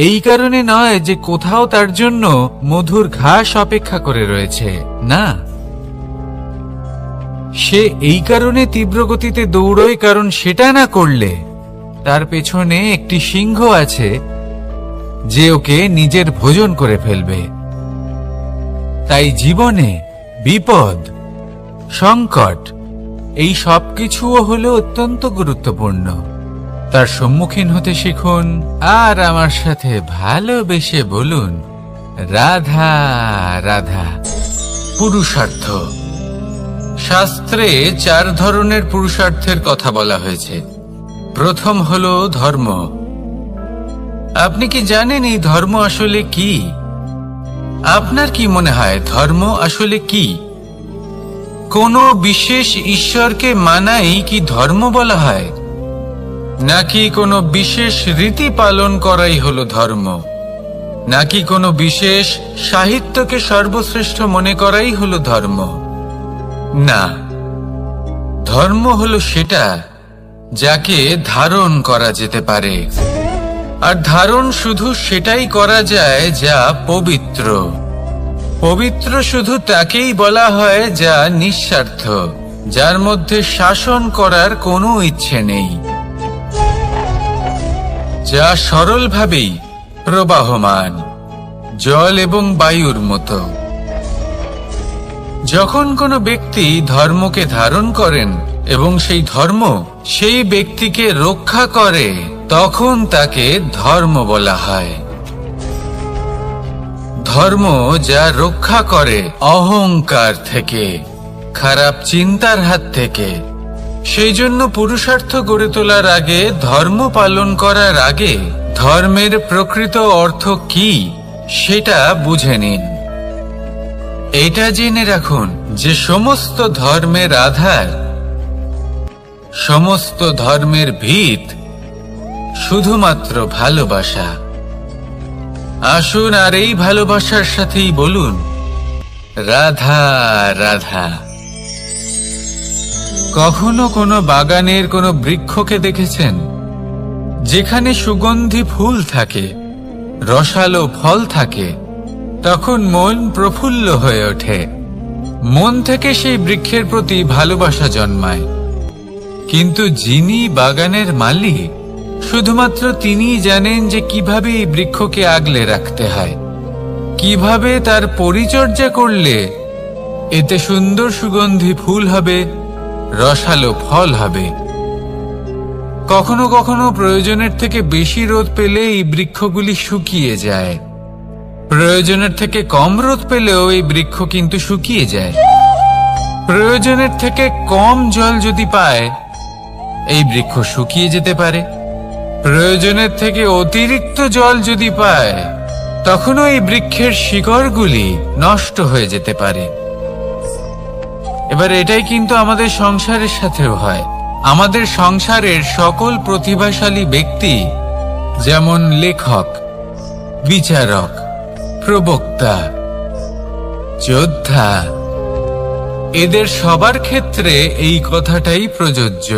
এই কারণে নয় যে কোথাও তার জন্য মধুর ঘাস অপেক্ষা করে রয়েছে, না, সে এই কারণে তীব্র গতিতে দৌড়য় কারণ সেটা না করলে তার পেছনে একটি সিংহ আছে যে ওকে নিজের ভোজন করে ফেলবে। তাই জীবনে বিপদ, সংকট, এই সবকিছুও হলো অত্যন্ত গুরুত্বপূর্ণ। তার সম্মুখীন হতে শিখুন আর আমার সাথে ভালোবেসে বলুন, রাধা রাধা। পুরুষার্থ। শাস্ত্রে 4 ধরনের পুরুষার্থের কথা বলা হয়েছে। প্রথম হলো ধর্ম। আপনি কি জানেন এই ধর্ম আসলে কি? আপনার কি মনে হয় ধর্ম আসলে কি? কোনো বিশেষ ঈশ্বরকে মানাই কি ধর্ম বলা হয়, নাকি কোনো বিশেষ রীতি পালন করাই হলো ধর্ম, নাকি কোনো বিশেষ সাহিত্যকে সর্বশ্রেষ্ঠ মনে করাই হলো ধর্ম? না, ধর্ম হলো সেটা যাকে ধারণ করা যেতে পারে, আর ধারণ শুধু সেটাই করা যায় যা পবিত্র। পবিত্র শুধু তাকেই বলা হয় যা নিঃস্বার্থ, যার মধ্যে শাসন করার কোনো ইচ্ছে নেই, যা সরলভাবেই প্রবাহমান, জল এবং বায়ুর মতো। যখন কোনো ব্যক্তি ধর্মকে ধারণ করেন এবং সেই ধর্ম সেই ব্যক্তিকে রক্ষা করে, তখন তাকে ধর্ম বলা হয়। ধর্ম যা রক্ষা করে অহংকার থেকে, খারাপ চিন্তার হাত থেকে। সেই জন্য পুরুষার্থ গড়ে তোলার আগে, ধর্ম পালন করার আগে ধর্মের প্রকৃত অর্থ কি সেটা বুঝে নিন। এটা জেনে রাখুন যে সমস্ত ধর্মের আধার, সমস্ত ধর্মের ভিত শুধুমাত্র ভালোবাসা। আসুন আর এই ভালোবাসার সাথেই বলুন, রাধা রাধা। কখনো কোনো বাগানের কোনো বৃক্ষকে দেখেছেন যেখানে সুগন্ধি ফুল থাকে, রসালো ফল থাকে? তখন মন প্রফুল্ল হয়ে ওঠে, মন থেকে সেই বৃক্ষের প্রতি ভালোবাসা জন্মায়। কিন্তু যিনি বাগানের মালিক, শুধুমাত্র তিনিই জানেন যে কিভাবে এই বৃক্ষকে আগলে রাখতে হয়, কিভাবে তার পরিচর্যা করলে এতে সুন্দর সুগন্ধি ফুল হবে, রসালো ফল হবে। কখনো কখনো প্রয়োজনের থেকে বেশি রোদ পেলে এই বৃক্ষগুলি শুকিয়ে যায়, প্রয়োজনের থেকে কম রোদ পেলেও এই বৃক্ষ কিন্তু শুকিয়ে যায়। প্রয়োজনের থেকে কম জল যদি পায়, এই বৃক্ষ শুকিয়ে যেতে পারে। প্রয়োজনের থেকে অতিরিক্ত জল যদি পায়, তখনও এই বৃক্ষের শিকড়গুলি নষ্ট হয়ে যেতে পারে। এবার এটাই কিন্তু আমাদের সংসারের সাথেও হয়। আমাদের সংসারের সকল প্রতিভাশালী ব্যক্তি, যেমন লেখক, বিচারক, প্রবক্তা, যোদ্ধা, এদের সবার ক্ষেত্রে এই কথাটাই প্রযোজ্য।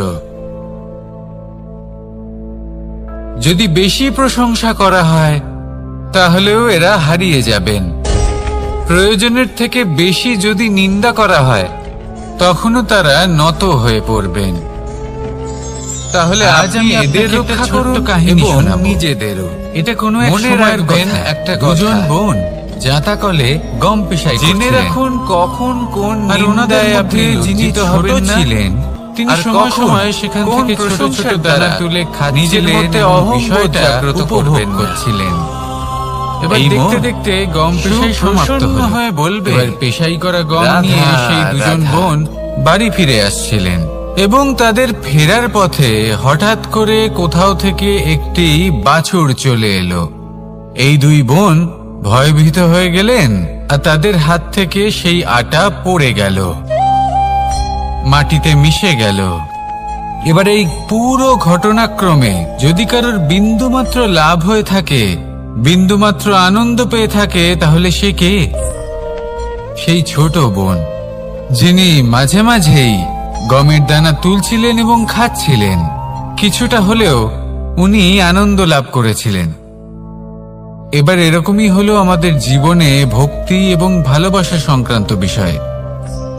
যদি বেশি প্রশংসা করা হয়, তাহলেও এরা হারিয়ে যাবেন। প্রয়োজনের থেকে বেশি যদি নিন্দা করা হয়, তখনও তারা নত হয়ে পড়বেন। তাহলে আজ আমি এদের রক্ষা করব এবং নিজেদেরও। এটা কোনো এক সময়ের কথা। একটা দুজন বোন জাঁতাকলে গম পিষাই জেনে রাখুন কখন কোন নিন্দায় আপনি লজ্জিত হবেন ছিলেন। তিনি সময় সময় সেখান থেকে ছোট ছোট দানা তুলে নিজের মধ্যে অহংবোধ উপভোগ করছিলেন। এবার দেখতে দেখতে গম পেশাই সমাপ্ত হয়ে বলবে, পেশাই করা গম নিয়ে সেই দুজন বোন বাড়ি ফিরে আসছিলেন এবং তাদের ফেরার পথে হঠাৎ করে কোথাও থেকে একটি বাছুর চলে এলো। এই দুই বোন ভয়ভীত হয়ে গেলেন আর তাদের হাত থেকে সেই আটা পড়ে গেল, মাটিতে মিশে গেল। এবার এই পুরো ঘটনাক্রমে যদি কারোর বিন্দুমাত্র লাভ হয়ে থাকে, বিন্দুমাত্র আনন্দ পেয়ে থাকে, তাহলে সে কে? সেই ছোট বোন, যিনি মাঝে মাঝেই গমের দানা তুলছিলেন এবং খাচ্ছিলেন। কিছুটা হলেও উনি আনন্দ লাভ করেছিলেন। এবার এরকমই হলো আমাদের জীবনে ভক্তি এবং ভালোবাসা সংক্রান্ত বিষয়।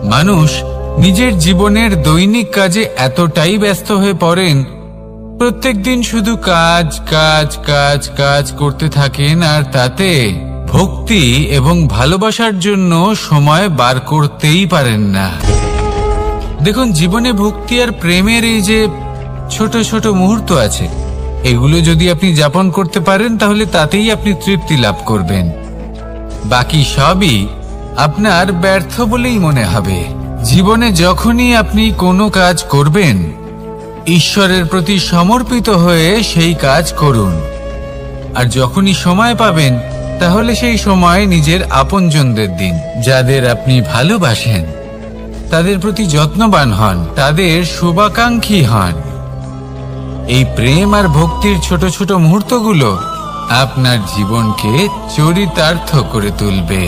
মানুষ নিজের জীবনের দৈনিক কাজে এতটাই ব্যস্ত হয়ে পড়েন, প্রত্যেকদিন শুধু কাজ কাজ কাজ কাজ করতে থাকেন, আর তাতে ভক্তি এবং ভালোবাসার জন্য সময় বার করতেই পারেন না। দেখুন, জীবনে ভক্তি আর প্রেমের এই যে ছোট ছোট মুহূর্ত আছে, এগুলো যদি আপনি যাপন করতে পারেন তাহলে তাতেই আপনি তৃপ্তি লাভ করবেন। বাকি সবই আপনার ব্যর্থ বলেই মনে হবে। জীবনে যখনই আপনি কোনো কাজ করবেন, ঈশ্বরের প্রতি সমর্পিত হয়ে সেই কাজ করুন। আর যখনই সময় পাবেন, তাহলে সেই সময় নিজের আপনজনদের দিন। যাদের আপনি ভালোবাসেন তাদের প্রতি যত্নবান হন, তাদের শুভাকাঙ্ক্ষী হন। এই প্রেম আর ভক্তির ছোট ছোট মুহূর্তগুলো আপনার জীবনকে চরিতার্থ করে তুলবে।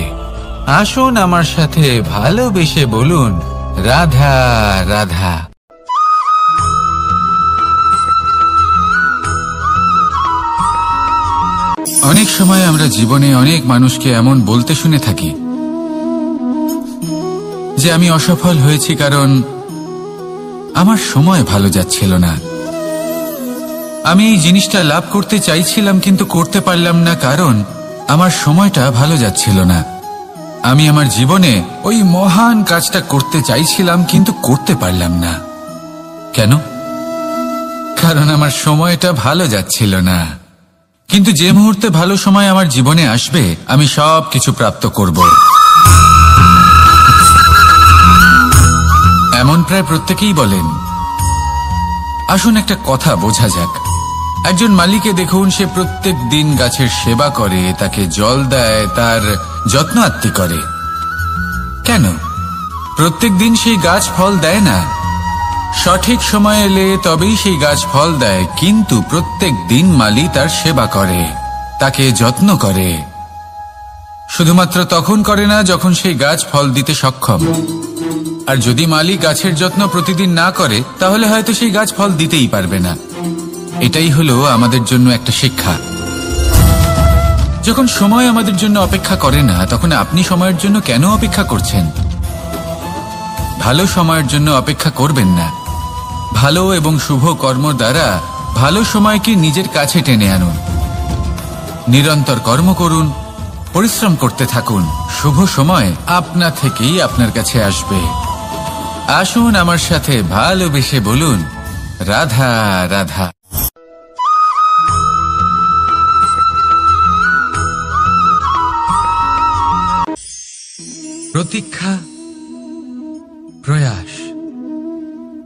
আসুন আমার সাথে ভালোবেসে বলুন, রাধা রাধা। অনেক সময় আমরা জীবনে অনেক মানুষকে এমন বলতে শুনে থাকি যে আমি অসফল হয়েছি কারণ আমার সময় ভালো যাচ্ছিল না। আমি এই জিনিসটা লাভ করতে চাইছিলাম কিন্তু করতে পারলাম না কারণ আমার সময়টা ভালো যাচ্ছিল না। আমি আমার জীবনে ওই মহান কাজটা করতে চাইছিলাম কিন্তু করতে পারলাম না। কেন? কারণ আমার সময়টা ভালো যাচ্ছিল না। কিন্তু যে মুহূর্তে ভালো সময় আমার জীবনে আসবে, আমি সব কিছু প্রাপ্ত করব। এমন প্রায় প্রত্যেকেই বলেন। আসুন একটা কথা বোঝা যাক। একজন মালিকে দেখুন, সে প্রত্যেক দিন গাছের সেবা করে, তাকে জল দেয়, তার যত্ন আত্তি করে। কেন? প্রত্যেক দিন সেই গাছ ফল দেয় না। সঠিক সময় এলে তবেই সেই গাছ ফল দেয়, কিন্তু প্রত্যেক দিন মালি তার সেবা করে, তাকে যত্ন করে। শুধুমাত্র তখন করে না যখন সেই গাছ ফল দিতে সক্ষম। আর যদি মালি গাছের যত্ন প্রতিদিন না করে, তাহলে হয়তো সেই গাছ ফল দিতেই পারবে না। এটাই হলো আমাদের জন্য একটা শিক্ষা। যখন সময় আমাদের জন্য অপেক্ষা করে না, তখন আপনি সময়ের জন্য কেন অপেক্ষা করছেন? ভালো সময়ের জন্য অপেক্ষা করবেন না। ভালো এবং শুভ কর্ম দ্বারা ভালো সময়কে নিজের কাছে টেনে আনুন। নিরন্তর কর্ম করুন, পরিশ্রম করতে থাকুন। শুভ সময় আপনা থেকেই আপনার কাছে আসবে। আসুন আমার সাথে ভালোবেসে বলুন, রাধা রাধা। প্রতীক্ষা, প্রয়াস,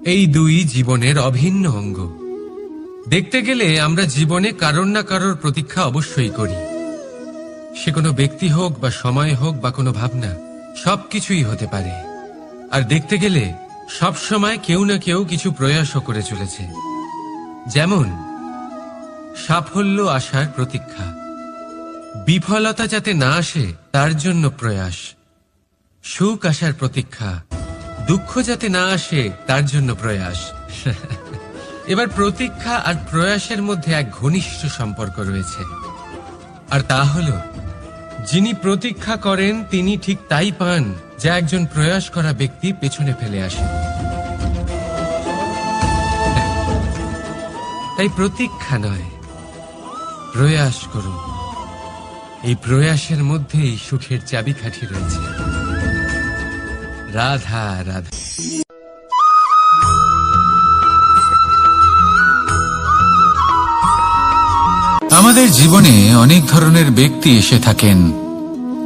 এই দুই জীবনের অভিন্ন অঙ্গ। দেখতে গেলে আমরা জীবনে কারোর না কারোর প্রতীক্ষা অবশ্যই করি। সে কোনো ব্যক্তি হোক বা সময় হোক বা কোনো ভাবনা, সবকিছুই হতে পারে। আর দেখতে গেলে সব সময় কেউ না কেউ কিছু প্রয়াসও করে চলেছে। যেমন সাফল্য আসার প্রতীক্ষা, বিফলতা যাতে না আসে তার জন্য প্রয়াস। সুখ আসার প্রতীক্ষা, দুঃখ যাতে না আসে তার জন্য প্রয়াস। এবার প্রতীক্ষা আর প্রয়াসের মধ্যে এক ঘনিষ্ঠ সম্পর্ক রয়েছে, আর তা হলো যিনি প্রতীক্ষা করেন তিনি ঠিক তাই পান যা একজন প্রয়াস করা ব্যক্তি পেছনে ফেলে আসে। তাই প্রতীক্ষা নয়, প্রয়াস করুন। এই প্রয়াসের মধ্যেই সুখের চাবিকাঠি রয়েছে। রাধা রাধা। আমাদের জীবনে অনেক ধরনের ব্যক্তি এসে থাকেন।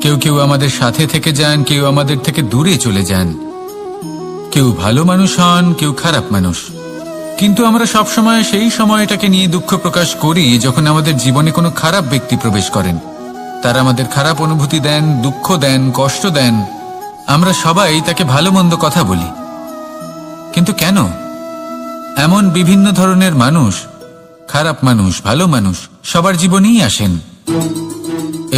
কেউ কেউ আমাদের সাথে থেকে যান, কেউ আমাদের থেকে দূরে চলে যান। কেউ ভালো মানুষ হন, কেউ খারাপ মানুষ। কিন্তু আমরা সবসময় সেই সময়টাকে নিয়ে দুঃখ প্রকাশ করি যখন আমাদের জীবনে কোনো খারাপ ব্যক্তি প্রবেশ করেন। তারা আমাদের খারাপ অনুভূতি দেন, দুঃখ দেন, কষ্ট দেন। আমরা সবাই তাকে ভালো মন্দ কথা বলি। কিন্তু কেন? এমন বিভিন্ন ধরনের মানুষ, খারাপ মানুষ, ভালো মানুষ সবার জীবনেই আসেন।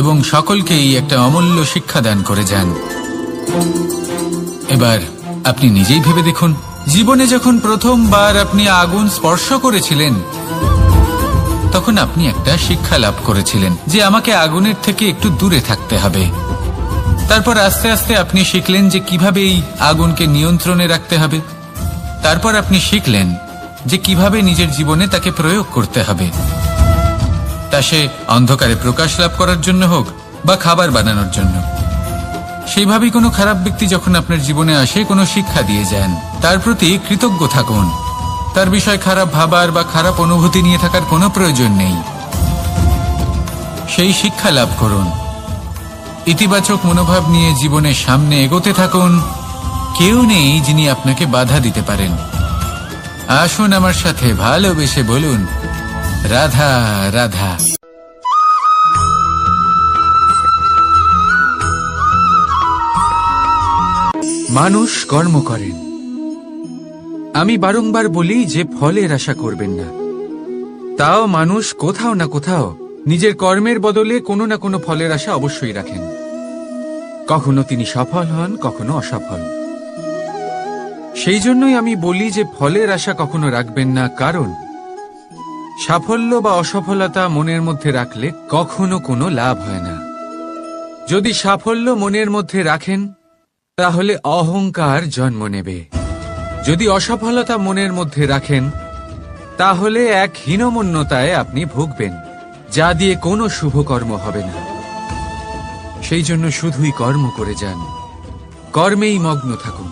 এবং সকলকেই একটা অমূল্য শিক্ষা দান করে যান। এবার আপনি নিজেই ভেবে দেখুন, জীবনে যখন প্রথমবার আপনি আগুন স্পর্শ করেছিলেন তখন আপনি একটা শিক্ষা লাভ করেছিলেন যে আমাকে আগুনের থেকে একটু দূরে থাকতে হবে। তারপর আস্তে আস্তে আপনি শিখলেন যে কিভাবে এই আগুনকে নিয়ন্ত্রণে রাখতে হবে। তারপর আপনি শিখলেন যে কিভাবে নিজের জীবনে তাকে প্রয়োগ করতে হবে, তা সে অন্ধকারে প্রকাশ লাভ করার জন্য হোক বা খাবার বানানোর জন্য। সেইভাবেই কোনো খারাপ ব্যক্তি যখন আপনার জীবনে আসে কোনো শিক্ষা দিয়ে যান, তার প্রতি কৃতজ্ঞ থাকুন। তার বিষয় খারাপ ভাবার বা খারাপ অনুভূতি নিয়ে থাকার কোনো প্রয়োজন নেই। সেই শিক্ষা লাভ করুন, ইতিবাচক মনোভাব নিয়ে জীবনের সামনে এগোতে থাকুন। কেউ নেই যিনি আপনাকে বাধা দিতে পারেন। আসুন আমার সাথে ভালোবেসে বলুন, রাধা রাধা। মানুষ কর্ম করেন। আমি বারংবার বলি যে ফলের আশা করবেন না। তাও মানুষ কোথাও না কোথাও নিজের কর্মের বদলে কোনো না কোনো ফলের আশা অবশ্যই রাখেন। কখনো তিনি সফল হন, কখনো অসফল। সেই জন্যই আমি বলি যে ফলের আশা কখনো রাখবেন না, কারণ সাফল্য বা অসফলতা মনের মধ্যে রাখলে কখনো কোনো লাভ হয় না। যদি সাফল্য মনের মধ্যে রাখেন তাহলে অহংকার জন্ম নেবে। যদি অসফলতা মনের মধ্যে রাখেন তাহলে এক হীনমন্যতায় আপনি ভুগবেন, যা দিয়ে কোনো শুভকর্ম হবে না। সেই জন্য শুধুই কর্ম করে যান, কর্মেই মগ্ন থাকুন।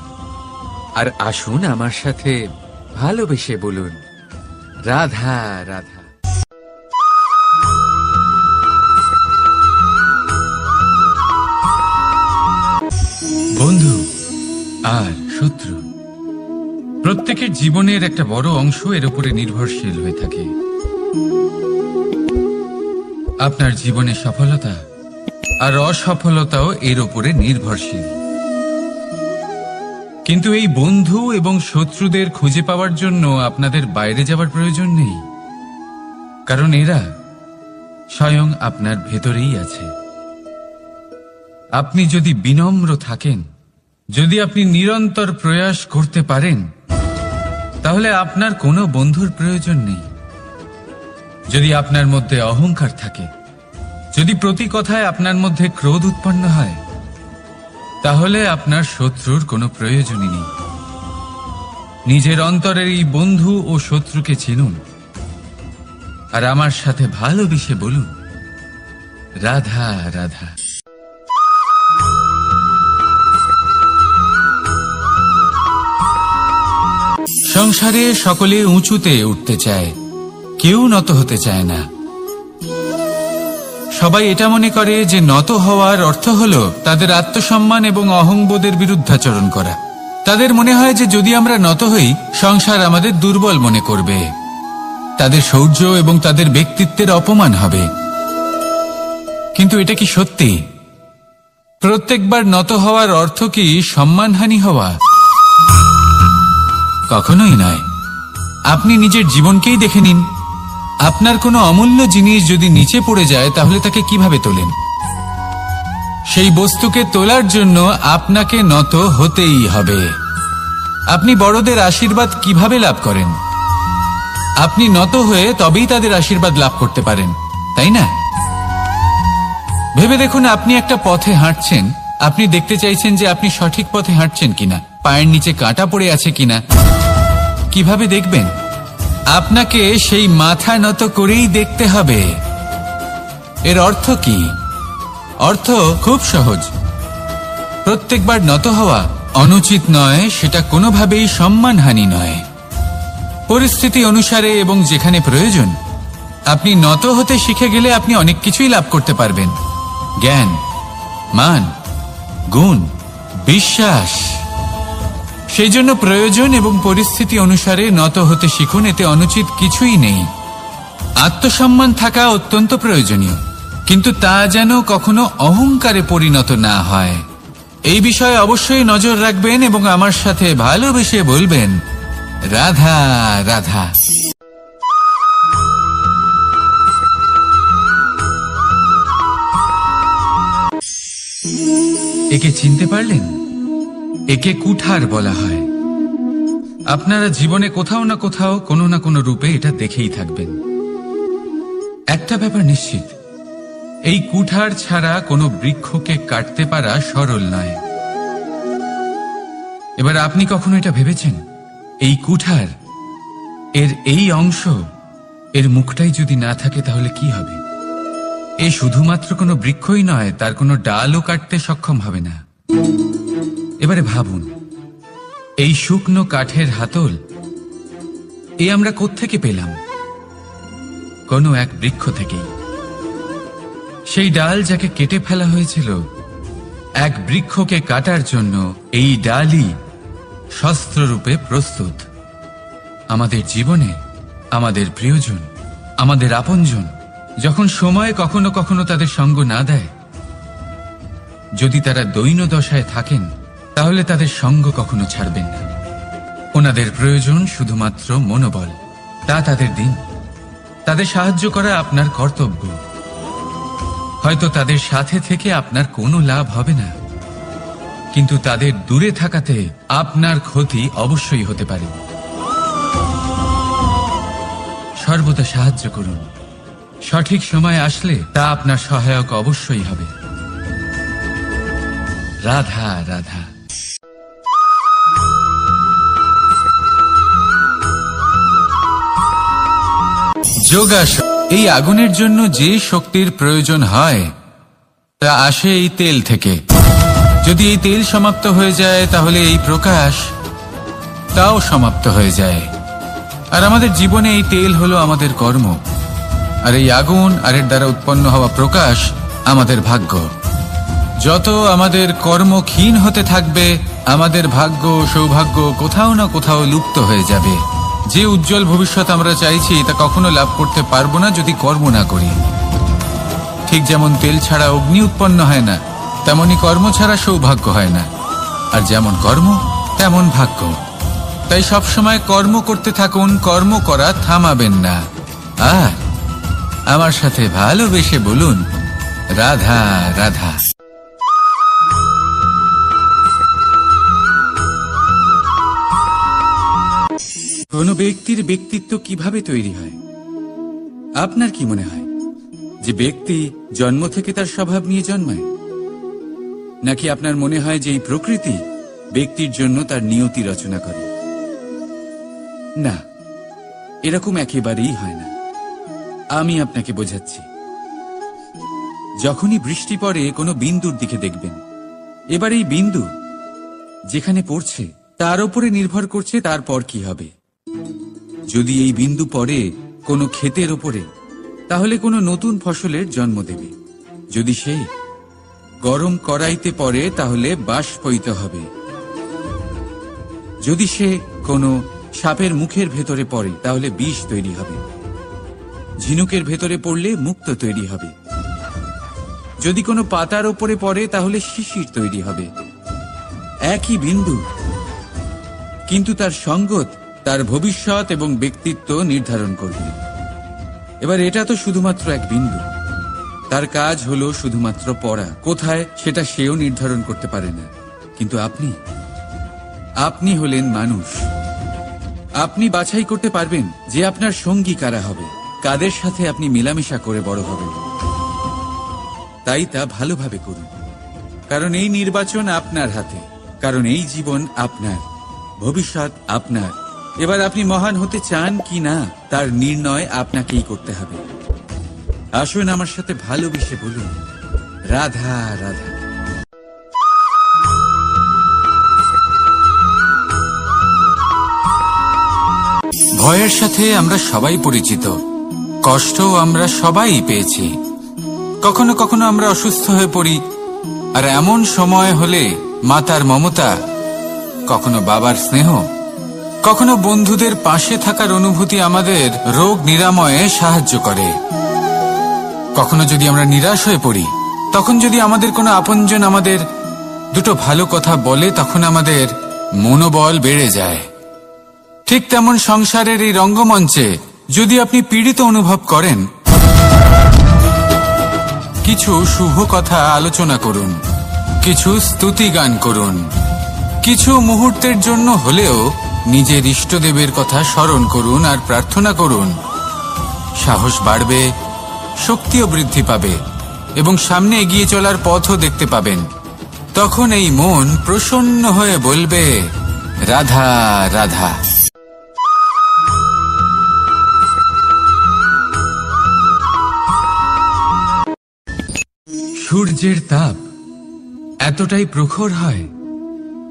আর আসুন আমার সাথে ভালোবেসে বলুন, রাধা রাধা। বন্ধু আর শত্রু, প্রত্যেকের জীবনের একটা বড় অংশ এর উপরে নির্ভরশীল হয়ে থাকে। আপনার জীবনে সফলতা আর অসফলতাও এর উপরে নির্ভরশীল। কিন্তু এই বন্ধু এবং শত্রুদের খুঁজে পাওয়ার জন্য আপনাদের বাইরে যাওয়ার প্রয়োজন নেই, কারণ এরা স্বয়ং আপনার ভেতরেই আছে। আপনি যদি বিনম্র থাকেন, যদি আপনি নিরন্তর প্রয়াস করতে পারেন, তাহলে আপনার কোনো বন্ধুর প্রয়োজন নেই। যদি আপনার মধ্যে অহংকার থাকে, যদি প্রতি কথায় আপনার মধ্যে ক্রোধ উৎপন্ন হয়, তাহলে আপনার শত্রুর কোনো প্রয়োজনই নেই। নিজের অন্তরের এই বন্ধু ও শত্রুকে চিনুন, আর আমার সাথে ভালোবেসে বলুন, রাধা রাধা। সংসারে সকলে উঁচুতে উঠতে চায়, কেউ নত হতে চায় না। সবাই এটা মনে করে যে নত হওয়ার অর্থ হলো তাদের আত্মসম্মান এবং অহংবোধের বিরুদ্ধাচরণ করা। তাদের মনে হয় যে যদি আমরা নত হই, সংসার আমাদের দুর্বল মনে করবে, তাদের শৌর্য এবং তাদের ব্যক্তিত্বের অপমান হবে। কিন্তু এটা কি সত্যি? প্রত্যেকবার নত হওয়ার অর্থ কি সম্মানহানি হওয়া? কখনোই নয়। আপনি নিজের জীবনকেই দেখে নিন। আপনার কোনো অমূল্য জিনিস যদি নিচে পড়ে যায় তাহলে তাকে কিভাবে তোলেন? সেই বস্তুকে তোলার জন্য আপনাকে নত হতেই হবে। আপনি বড়দের আশীর্বাদ কিভাবে লাভ করেন? আপনি নত হয়ে তবেই তাদের আশীর্বাদ লাভ করতে পারেন, তাই না? ভেবে দেখুন, আপনি একটা পথে হাঁটছেন, আপনি দেখতে চাইছেন যে আপনি সঠিক পথে হাঁটছেন কিনা, পায়ের নিচে কাঁটা পড়ে আছে কিনা। কিভাবে দেখবেন? আপনাকে সেই মাথা নত করেই দেখতে হবে। এর অর্থ কি? অর্থ খুব সহজ। প্রত্যেকবার নত হওয়া অনুচিত নয়, সেটা কোনোভাবেই সম্মানহানি নয়। পরিস্থিতি অনুসারে এবং যেখানে প্রয়োজন আপনি নত হতে শিখে গেলে আপনি অনেক কিছুই লাভ করতে পারবেন। জ্ঞান, মান, গুণ, বিশ্বাস। সেই জন্য প্রয়োজন এবং পরিস্থিতি অনুসারে নত হতে শিখুন, এতে অনুচিত কিছুই নেই। আত্মসম্মান থাকা অত্যন্ত প্রয়োজনীয়, কিন্তু তা যেন কখনো অহংকারে পরিণত না হয়। এই বিষয়ে অবশ্যই নজর রাখবেন এবং আমার সাথে ভালোবেসে বলবেন, রাধা রাধা। একে চিনতে পারলেন? একে কুঠার বলা হয়। আপনারা জীবনে কোথাও না কোথাও কোনো না কোনো রূপে এটা দেখেই থাকবেন। একটা ব্যাপার নিশ্চিত, এই কুঠার ছাড়া কোনো বৃক্ষকে কাটতে পারা সরল নয়। এবার আপনি কখনো এটা ভেবেছেন, এই কুঠার, এর এই অংশ, এর মুখটাই যদি না থাকে তাহলে কি হবে? এ শুধুমাত্র কোনো বৃক্ষই নয়, তার কোনো ডালও কাটতে সক্ষম হবে না। এবারে ভাবুন, এই শুকনো কাঠের হাতল এ আমরা কোত্থেকে পেলাম? কোনো এক বৃক্ষ থেকেই। সেই ডাল যাকে কেটে ফেলা হয়েছিল, এক বৃক্ষকে কাটার জন্য এই ডালই শস্ত্ররূপে প্রস্তুত। আমাদের জীবনে আমাদের প্রিয়জন, আমাদের আপনজন যখন সময় কখনো কখনো তাদের সঙ্গ না দেয়, যদি তারা দৈন্য দশায় থাকেন, তাহলে তাদের সঙ্গ কখনো ছাড়বেন না। ওনাদের প্রয়োজন শুধুমাত্র মনোবল, তা তাদের দিন। তাদের সাহায্য করা আপনার কর্তব্য। হয়তো তাদের সাথে থেকে আপনার কোনো লাভ হবে না, কিন্তু তাদের দূরে থাকাতে আপনার ক্ষতি অবশ্যই হতে পারে। সর্বদা সাহায্য করুন। সঠিক সময় আসলে তা আপনার সহায়ক অবশ্যই হবে। রাধা রাধা। যোগাসন। এই আগুনের জন্য যে শক্তির প্রয়োজন হয় তা আসে এই তেল থেকে। যদি এই তেল সমাপ্ত হয়ে যায় তাহলে এই প্রকাশ তাও সমাপ্ত হয়ে যায়। আর আমাদের জীবনে এই তেল হলো আমাদের কর্ম, আর এই আগুন আর এর দ্বারা উৎপন্ন হওয়া প্রকাশ আমাদের ভাগ্য। যত আমাদের কর্ম ক্ষীণ হতে থাকবে, আমাদের ভাগ্য সৌভাগ্য কোথাও না কোথাও লুপ্ত হয়ে যাবে। যে উজ্জ্বল ভবিষ্যৎ আমরা চাইছি তা কখনো লাভ করতে পারবো না যদি কর্ম না করি। ঠিক যেমন তেল ছাড়া অগ্নি উৎপন্ন হয় না, তেমনি কর্ম ছাড়া সৌভাগ্য হয় না। আর যেমন কর্ম তেমন ভাগ্য। তাই সবসময় কর্ম করতে থাকুন, কর্ম করা থামাবেন না। আর আমার সাথে ভালোবেসে বলুন, রাধা রাধা। কোনো ব্যক্তির ব্যক্তিত্ব কিভাবে তৈরি হয়? আপনার কি মনে হয় যে ব্যক্তি জন্ম থেকে তার স্বভাব নিয়ে জন্মায়? নাকি আপনার মনে হয় যে এই প্রকৃতি ব্যক্তির জন্য তার নিয়তি রচনা করে? না, এরকম একেবারেই হয় না। আমি আপনাকে বোঝাচ্ছি। যখনই বৃষ্টি পড়ে কোনো বিন্দুর দিকে দেখবেন। এবার এই বিন্দু যেখানে পড়ছে তার উপরে নির্ভর করছে তারপর কি হবে। যদি এই বিন্দু পড়ে কোনো ক্ষেতের ওপরে, তাহলে কোনো নতুন ফসলের জন্ম দেবে। যদি সেই গরম কড়াইতে পড়ে তাহলে বাষ্পীত হবে। যদি সে কোনো সাপের মুখের ভেতরে পড়ে তাহলে বিষ তৈরি হবে। ঝিনুকের ভেতরে পড়লে মুক্ত তৈরি হবে। যদি কোনো পাতার ওপরে পড়ে তাহলে শিশির তৈরি হবে। একই বিন্দু, কিন্তু তার সঙ্গত তার ভবিষ্যৎ এবং ব্যক্তিত্ব নির্ধারণ করবে। এবার এটা তো শুধুমাত্র এক বিন্দু, তার কাজ হলো শুধুমাত্র পড়া। কোথায় সেটা সেও নির্ধারণ করতে পারে না। কিন্তু আপনি হলেন মানুষ। আপনি বাছাই করতে পারবেন যে আপনার সঙ্গী কারা হবে, কাদের সাথে আপনি মেলামেশা করে বড় হবেন। তাই তা ভালোভাবে করুন, কারণ এই নির্বাচন আপনার হাতে, কারণ এই জীবন আপনার, ভবিষ্যৎ আপনার। এবার আপনি মহান হতে চান কি না তার নির্ণয় আপনাকেই করতে হবে। আসুন আমার সাথে ভালোবেসে বলুন, রাধা রাধা। ভয়ের সাথে আমরা সবাই পরিচিত, কষ্টও আমরা সবাই পেয়েছি। কখনো কখনো আমরা অসুস্থ হয়ে পড়ি, আর এমন সময় হলে মাতার মমতা, কখনো বাবার স্নেহ, কখনো বন্ধুদের পাশে থাকার অনুভূতি আমাদের রোগ নিরাময়ে সাহায্য করে। কখনো যদি আমরা নিরাশ হয়ে পড়ি, তখন যদি আমাদের কোনো আপনজন আমাদের দুটো ভালো কথা বলে, তখন আমাদের মনোবল বেড়ে যায়। ঠিক তেমন সংসারের এই রঙ্গমঞ্চে যদি আপনি পীড়িত অনুভব করেন, কিছু শুভ কথা আলোচনা করুন। কিছু স্তুতি গান করুন। কিছু মুহূর্তের জন্য হলেও নিজের ইষ্টদেবের কথা স্মরণ করুন আর প্রার্থনা করুন। সাহস বাড়বে, শক্তিও বৃদ্ধি পাবে এবং সামনে এগিয়ে চলার পথও দেখতে পাবেন। তখন এই মন প্রসন্ন হয়ে বলবে, রাধা রাধা। সূর্যের তাপ এতটাই প্রখর হয়,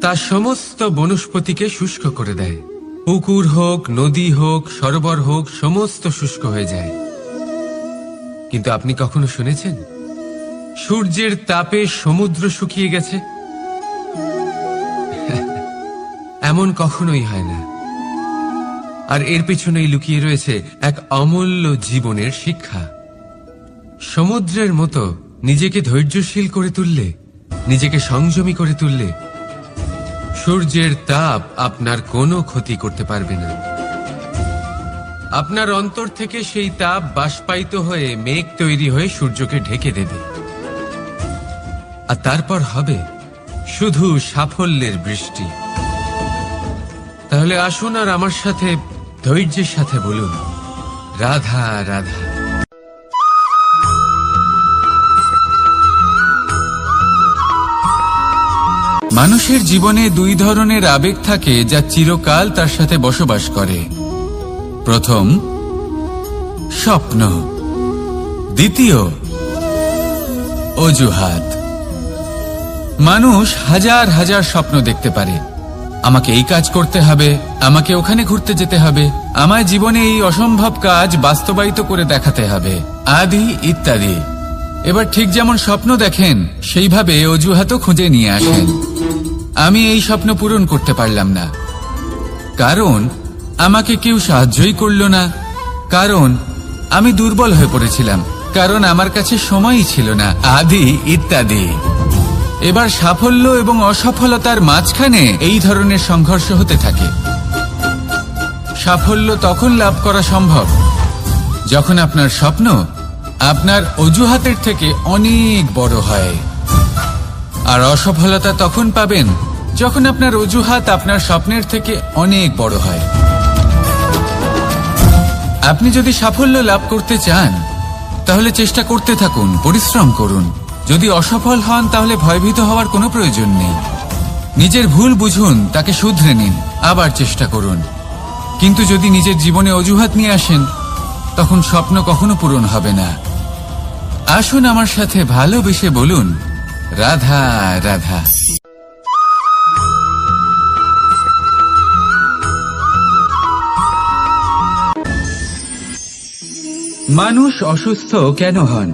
তা সমস্ত বনস্পতিকে শুষ্ক করে দেয়। পুকুর হোক, নদী হোক, সরোবর হোক, সমস্ত শুষ্ক হয়ে যায়। কিন্তু আপনি কখনো শুনেছেন সূর্যের তাপে সমুদ্র শুকিয়ে গেছে? এমন কখনোই হয় না। আর এর পেছনেই লুকিয়ে রয়েছে এক অমূল্য জীবনের শিক্ষা। সমুদ্রের মতো নিজেকে ধৈর্যশীল করে তুললে, নিজেকে সংযমী করে তুললে, সূর্যের তাপ আপনার কোনো ক্ষতি করতে পারবে না। আপনার অন্তর থেকে সেই তাপ বাষ্পায়িত হয়ে মেঘ তৈরি হয়ে সূর্যকে ঢেকে দেবে, আর তারপর হবে শুধু সাফল্যের বৃষ্টি। তাহলে আসুন আর আমার সাথে ধৈর্যের সাথে বলুন, রাধা রাধা। মানুষের জীবনে দুই ধরনের আবেগ থাকে যা চিরকাল তার সাথে বসবাস করে। প্রথম, স্বপ্ন। দ্বিতীয়, অজুহাত। মানুষ হাজার হাজার স্বপ্ন দেখতে পারে। আমাকে এই কাজ করতে হবে, আমাকে ওখানে ঘুরতে যেতে হবে, আমার জীবনে এই অসম্ভব কাজ বাস্তবায়িত করে দেখাতে হবে, আদি ইত্যাদি। এবার ঠিক যেমন স্বপ্ন দেখেন, সেইভাবে অজুহাতও খুঁজে নিয়ে আসেন। আমি এই স্বপ্ন পূরণ করতে পারলাম না, কারণ আমাকে কেউ সাহায্যই করল না, কারণ আমি দুর্বল হয়ে পড়েছিলাম, কারণ আমার কাছে সময়ই ছিল না, আদি ইত্যাদি। এবার সাফল্য এবং অসফলতার মাঝখানে এই ধরনের সংঘর্ষ হতে থাকে। সাফল্য তখন লাভ করা সম্ভব যখন আপনার স্বপ্ন আপনার অজুহাতের থেকে অনেক বড় হয়, আর অসফলতা তখন পাবেন যখন আপনার অজুহাত আপনার স্বপ্নের থেকে অনেক বড় হয়। আপনি যদি সাফল্য লাভ করতে চান, তাহলে চেষ্টা করতে থাকুন, পরিশ্রম করুন। যদি অসফল হন, তাহলে ভয়ভীত হওয়ার কোনো প্রয়োজন নেই। নিজের ভুল বুঝুন, তাকে শুধরে নিন, আবার চেষ্টা করুন। কিন্তু যদি নিজের জীবনে অজুহাত নিয়ে আসেন, তখন স্বপ্ন কখনো পূরণ হবে না। আসুন আমার সাথে ভালোবেসে বলুন, রাধা রাধা। মানুষ অসুস্থ কেন হন?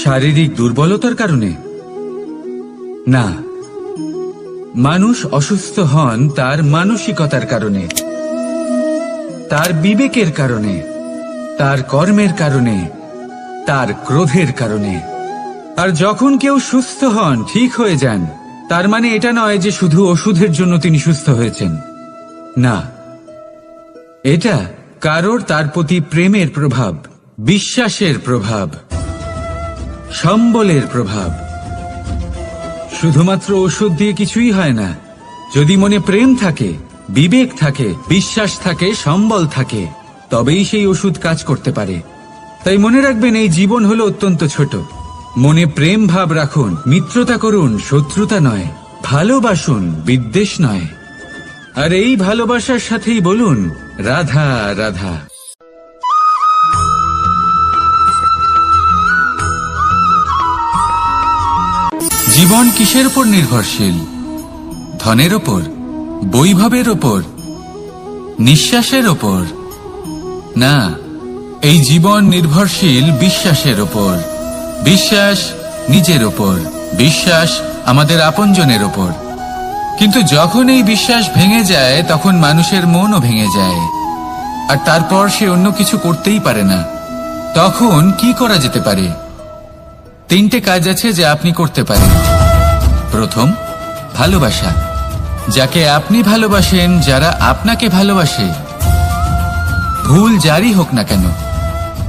শারীরিক দুর্বলতার কারণে? না, মানুষ অসুস্থ হন তার মানসিকতার কারণে, তার বিবেকের কারণে, তার কর্মের কারণে, তার ক্রোধের কারণে। আর যখন কেউ সুস্থ হন, ঠিক হয়ে যান, তার মানে এটা নয় যে শুধু ওষুধের জন্য তিনি সুস্থ হয়েছেন। না, এটা কারোর তার প্রতি প্রেমের প্রভাব, বিশ্বাসের প্রভাব, সম্বলের প্রভাব। শুধুমাত্র ওষুধ দিয়ে কিছুই হয় না। যদি মনে প্রেম থাকে, বিবেক থাকে, বিশ্বাস থাকে, সম্বল থাকে, তবেই সেই ওষুধ কাজ করতে পারে। তাই মনে রাখবেন, এই জীবন হলো অত্যন্ত ছোট। মনে প্রেম ভাব রাখুন, মিত্রতা করুন, শত্রুতা নয়। ভালোবাসুন, বিদ্বেষ নয়। আর এই ভালোবাসার সাথেই বলুন, রাধা রাধা। জীবন কিসের উপর নির্ভরশীল? ধনের ওপর, বৈভবের ওপর, নিঃশ্বাসের ওপর? না, এই জীবন নির্ভরশীল বিশ্বাসের ওপর। বিশ্বাস নিজের ওপর, বিশ্বাস আমাদের আপনজনের ওপর। কিন্তু যখন এই বিশ্বাস ভেঙে যায়, তখন মানুষের মনও ভেঙে যায়, আর তারপর সে অন্য কিছু করতেই পারে না। তখন কি করা যেতে পারে? 3টে কাজ আছে যা আপনি করতে পারেন। প্রথম, ভালোবাসা। যাকে আপনি ভালোবাসেন, যারা আপনাকে ভালোবাসে, ভুল যারই হোক না কেন,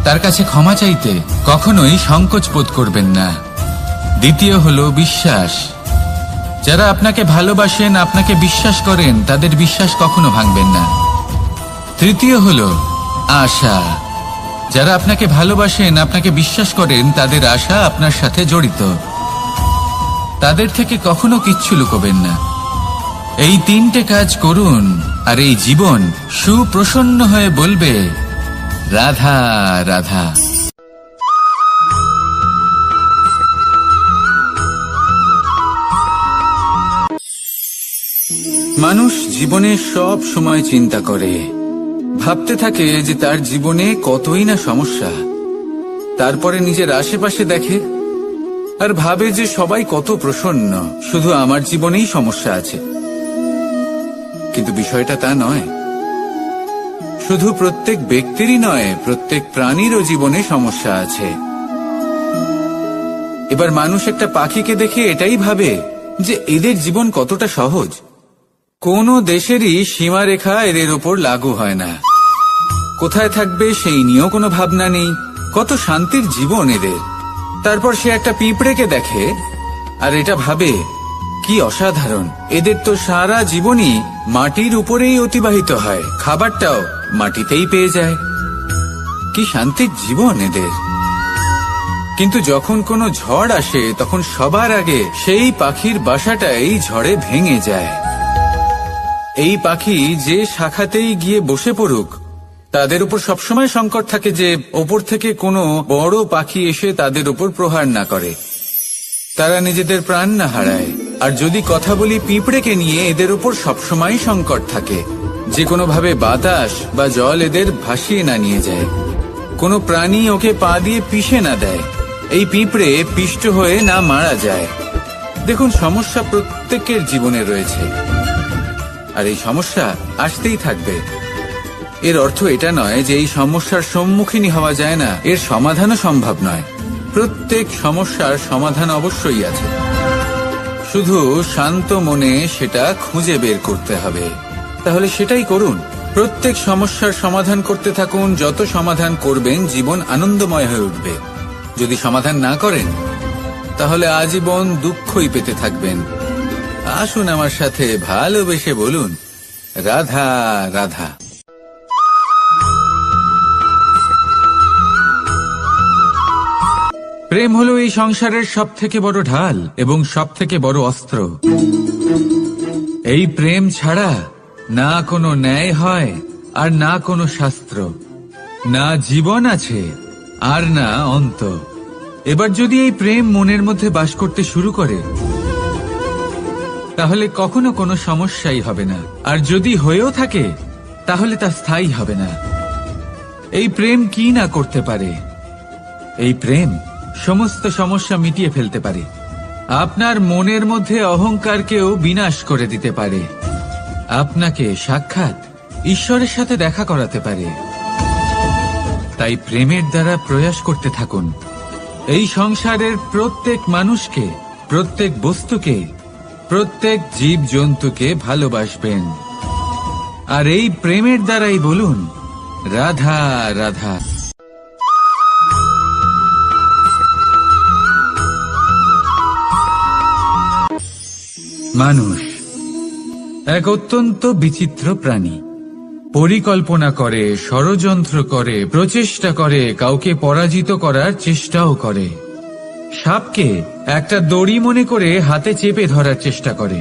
তার কাছে ক্ষমা চাইতে কখনোই সংকোচ বোধ করবেন না। দ্বিতীয় হলো বিশ্বাস। যারা আপনাকে ভালোবাসেন, আপনাকে বিশ্বাস করেন, তাদের বিশ্বাস কখনো ভাঙবেন না। তৃতীয় হলো আশা। যারা আপনাকে ভালোবাসেন, আপনাকে বিশ্বাস করেন, তাদের আশা আপনার সাথে জড়িত। তাদের থেকে কখনো কিচ্ছু লুকোবেন না। এই তিনটে কাজ করুন আর এই জীবন সুপ্রসন্ন হয়ে বলবে, রাধা রাধা। মানুষ জীবনে সব সময় চিন্তা করে, ভাবতে থাকে যে তার জীবনে কতই না সমস্যা। তারপরে নিজের আশেপাশে দেখে আর ভাবে যে সবাই কত প্রসন্ন, শুধু আমার জীবনেই সমস্যা আছে। কিন্তু বিষয়টা তা নয়। শুধু প্রত্যেক ব্যক্তিরই নয়, প্রত্যেক প্রাণীরও জীবনে সমস্যা আছে। এবার মানুষ একটা পাখিকে দেখে এটাই ভাবে যে এদের জীবন কতটা সহজ। কোনো দেশেরই সীমারেখা এদের ওপর লাগু হয় না। কোথায় থাকবে সেই নিয়েও কোনো ভাবনা নেই। কত শান্তির জীবন এদের। তারপর সে একটা পিঁপড়েকে দেখে আর এটা ভাবে, কি অসাধারণ, এদের তো সারা জীবনই মাটির উপরেই অতিবাহিত হয়, খাবারটাও মাটিতেই পেয়ে যায়। কি শান্তির জীবন এদের। কিন্তু যখন কোনো ঝড় আসে, তখন সবার আগে সেই পাখির বাসাটাই ঝড়ে ভেঙে যায়। এই পাখি যে শাখাতেই গিয়ে বসে পড়ুক, তাদের উপর সবসময় সংকট থাকে যে ওপর থেকে কোনো বড় পাখি এসে তাদের উপর প্রহার না করে, তারা নিজেদের প্রাণ না হারায়। আর যদি কথা বলি পিঁপড়েকে নিয়ে, এদের উপর সবসময় সংকট থাকে যে কোনোভাবে বাতাস বা জল এদের ভাসিয়ে না নিয়ে যায়, কোনো প্রাণী ওকে পা দিয়ে পিষে না দেয়, এই পিঁপড়ে পিষ্ট হয়ে না মারা যায়। দেখুন, সমস্যা প্রত্যেকের জীবনে রয়েছে আর এই সমস্যা আসতেই থাকবে। এর অর্থ এটা নয় যে এই সমস্যার সম্মুখীনই হওয়া যায় না, এর সমাধানও সম্ভব নয়। প্রত্যেক সমস্যার সমাধান অবশ্যই আছে, শুধু শান্ত মনে সেটা খুঁজে বের করতে হবে। তাহলে সেটাই করুন। প্রত্যেক সমস্যার সমাধান করতে থাকুন। যত সমাধান করবেন, জীবন আনন্দময় হয়ে উঠবে। যদি সমাধান না করেন, তাহলে আজীবন দুঃখই পেতে থাকবেন। আসুন আমার সাথে ভালোবেসে বলুন, রাধা রাধা। প্রেম হলো এই সংসারের সবথেকে বড় ঢাল এবং সবথেকে বড় অস্ত্র। এই প্রেম ছাড়া না কোনো ন্যায় হয় আর না কোনো শাস্ত্র, না জীবন আছে আর না অন্ত। এবার যদি এই প্রেম মনের মধ্যে বাস করতে শুরু করে, তাহলে কখনো কোনো সমস্যাই হবে না। আর যদি হয়েও থাকে, তাহলে তা স্থায়ী হবে না। এই প্রেম কি না করতে পারে? এই প্রেম সমস্ত সমস্যা মিটিয়ে ফেলতে পারে। আপনার মনের মধ্যে অহংকারকেও বিনাশ করে দিতে পারে। আপনাকে সাক্ষাৎ ঈশ্বরের সাথে দেখা করাতে পারে। তাই প্রেমের দ্বারা প্রয়াস করতে থাকুন। এই সংসারের প্রত্যেক মানুষকে, প্রত্যেক বস্তুকে, প্রত্যেক জীব জন্তুকে ভালোবাসবেন। আর এই প্রেমের দ্বারাই বলুন, রাধা রাধা। মানুষ এক অত্যন্ত বিচিত্র প্রাণী। পরিকল্পনা করে, ষড়যন্ত্র করে, প্রচেষ্টা করে, কাউকে পরাজিত করার চেষ্টাও করে। সাপকে একটা দড়ি মনে করে হাতে চেপে ধরার চেষ্টা করে,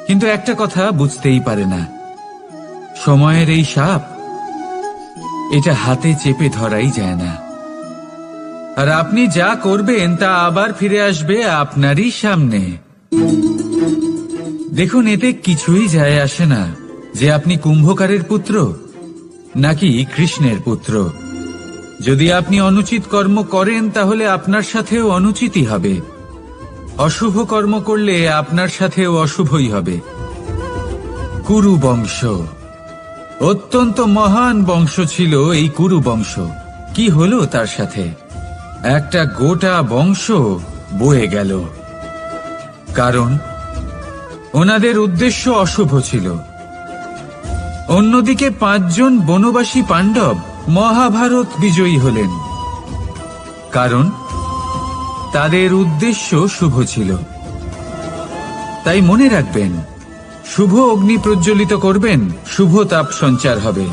কিন্তু একটা কথা বুঝতেই পারে না, সময়ের এই সাপ, এটা হাতে চেপে ধরাই যায় না। আর আপনি যা করবেন তা আবার ফিরে আসবে আপনারই সামনে। দেখুন, এতে কিছুই যায় আসে না যে আপনি কুম্ভকারের পুত্র নাকি কৃষ্ণের পুত্র। যদি আপনি অনুচিত কর্ম করেন, তাহলে আপনার সাথেও অনুচিতই হবে। অশুভ কর্ম করলে আপনার সাথেও অশুভই হবে। কুরু বংশ অত্যন্ত মহান বংশ ছিল। এই কুরু বংশ কি হলো তার সাথে? একটা গোটা বংশ বয়ে গেল, কারণ ওনাদের উদ্দেশ্য অশুভ ছিল। অন্যদিকে 5 জন বনবাসী পাণ্ডব মহাভারত বিজয়ী হলেন, কারণ তাদের উদ্দেশ্য শুভ ছিল। তাই মনে রাখবেন, শুভ অগ্নি প্রজ্বলিত করবেন, শুভ তাপ সঞ্চার হবে।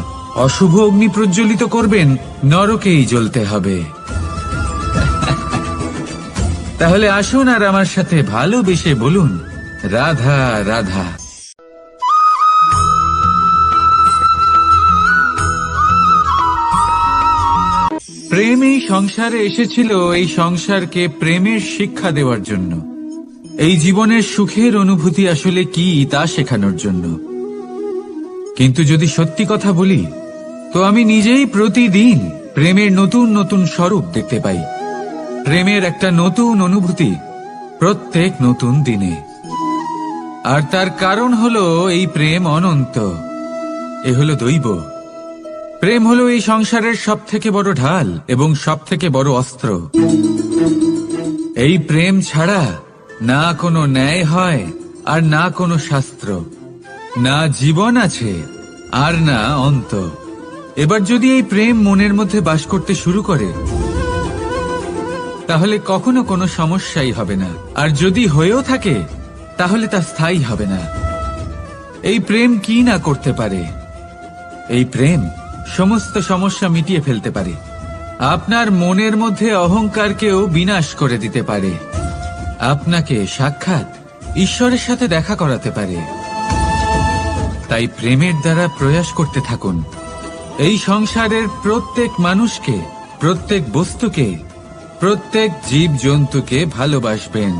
অশুভ অগ্নি প্রজ্বলিত করবেন, নরকেই জ্বলতে হবে। তাহলে আসুন আর আমার সাথে ভালোবেসে বলুন, রাধা রাধা। প্রেম এই সংসারে এসেছিল এই সংসারকে প্রেমের শিক্ষা দেওয়ার জন্য, এই জীবনের সুখের অনুভূতি আসলে কি তা শেখানোর জন্য। কিন্তু যদি সত্যি কথা বলি, তো আমি নিজেই প্রতিদিন প্রেমের নতুন নতুন স্বরূপ দেখতে পাই। প্রেমের একটা নতুন অনুভূতি প্রত্যেক নতুন দিনে। আর তার কারণ হলো এই প্রেম অনন্ত, এ হলো দৈব। প্রেম হলো এই সংসারের সবথেকে বড় ঢাল এবং সবথেকে বড় অস্ত্র। এই প্রেম ছাড়া না কোনো ন্যায় হয় আর না কোনো শাস্ত্র, না জীবন আছে আর না অন্ত। এবার যদি এই প্রেম মনের মধ্যে বাস করতে শুরু করে, তাহলে কখনো কোনো সমস্যাই হবে না। আর যদি হয়েও থাকে, তাহলে তা স্থায়ী হবে না। এই প্রেম কি না করতে পারে? এই প্রেম সমস্ত সমস্যা মিটিয়ে ফেলতে পারে। আপনার মনের মধ্যে অহংকারকেও বিনাশ করে দিতে পারে। আপনাকে সাক্ষাৎ ঈশ্বরের সাথে দেখা করাতে পারে। তাই প্রেমের দ্বারা প্রয়াস করতে থাকুন। এই সংসারের প্রত্যেক মানুষকে, প্রত্যেক বস্তুকে, প্রত্যেক জীব জন্তুকে ভালোবাসবেন।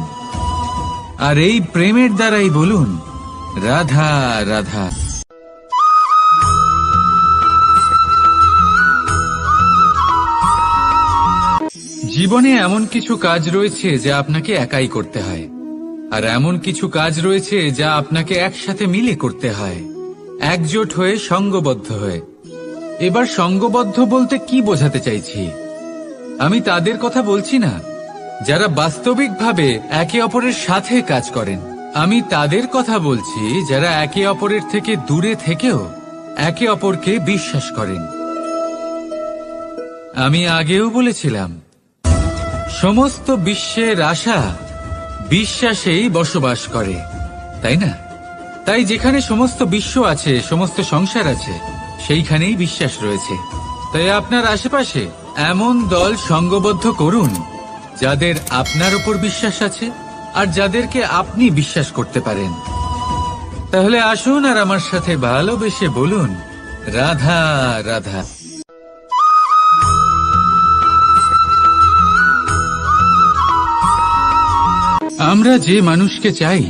আর এই প্রেমের দ্বারাই বলুন, রাধা রাধা। জীবনে এমন কিছু কাজ রয়েছে যা আপনাকে একাই করতে হয়, আর এমন কিছু কাজ রয়েছে যা আপনাকে একসাথে মিলে করতে হয়, একজোট হয়ে, সঙ্গবদ্ধ হয়ে। এবার সঙ্গবদ্ধ বলতে কি বোঝাতে চাইছি? আমি তাদের কথা বলছি না যারা বাস্তবিকভাবে একে অপরের সাথে কাজ করেন। আমি তাদের কথা বলছি যারা একে অপরের থেকে দূরে থেকেও একে অপরকে বিশ্বাস করেন। আমি আগেও বলেছিলাম, সমস্ত বিশ্বের আশা বিশ্বাসেই বসবাস করে, তাই না? তাই যেখানে সমস্ত বিশ্ব আছে, সমস্ত সংসার আছে, সেইখানেই বিশ্বাস রয়েছে। তাই আপনার আশেপাশে এমন দল সঙ্গবদ্ধ করুন যাদের আপনার উপর বিশ্বাস আছে আর যাদেরকে আপনি বিশ্বাস করতে পারেন। তাহলে আসুন আর আমার সাথে ভালোবেসে বলুন, রাধা রাধা। আমরা যে মানুষকে চাই,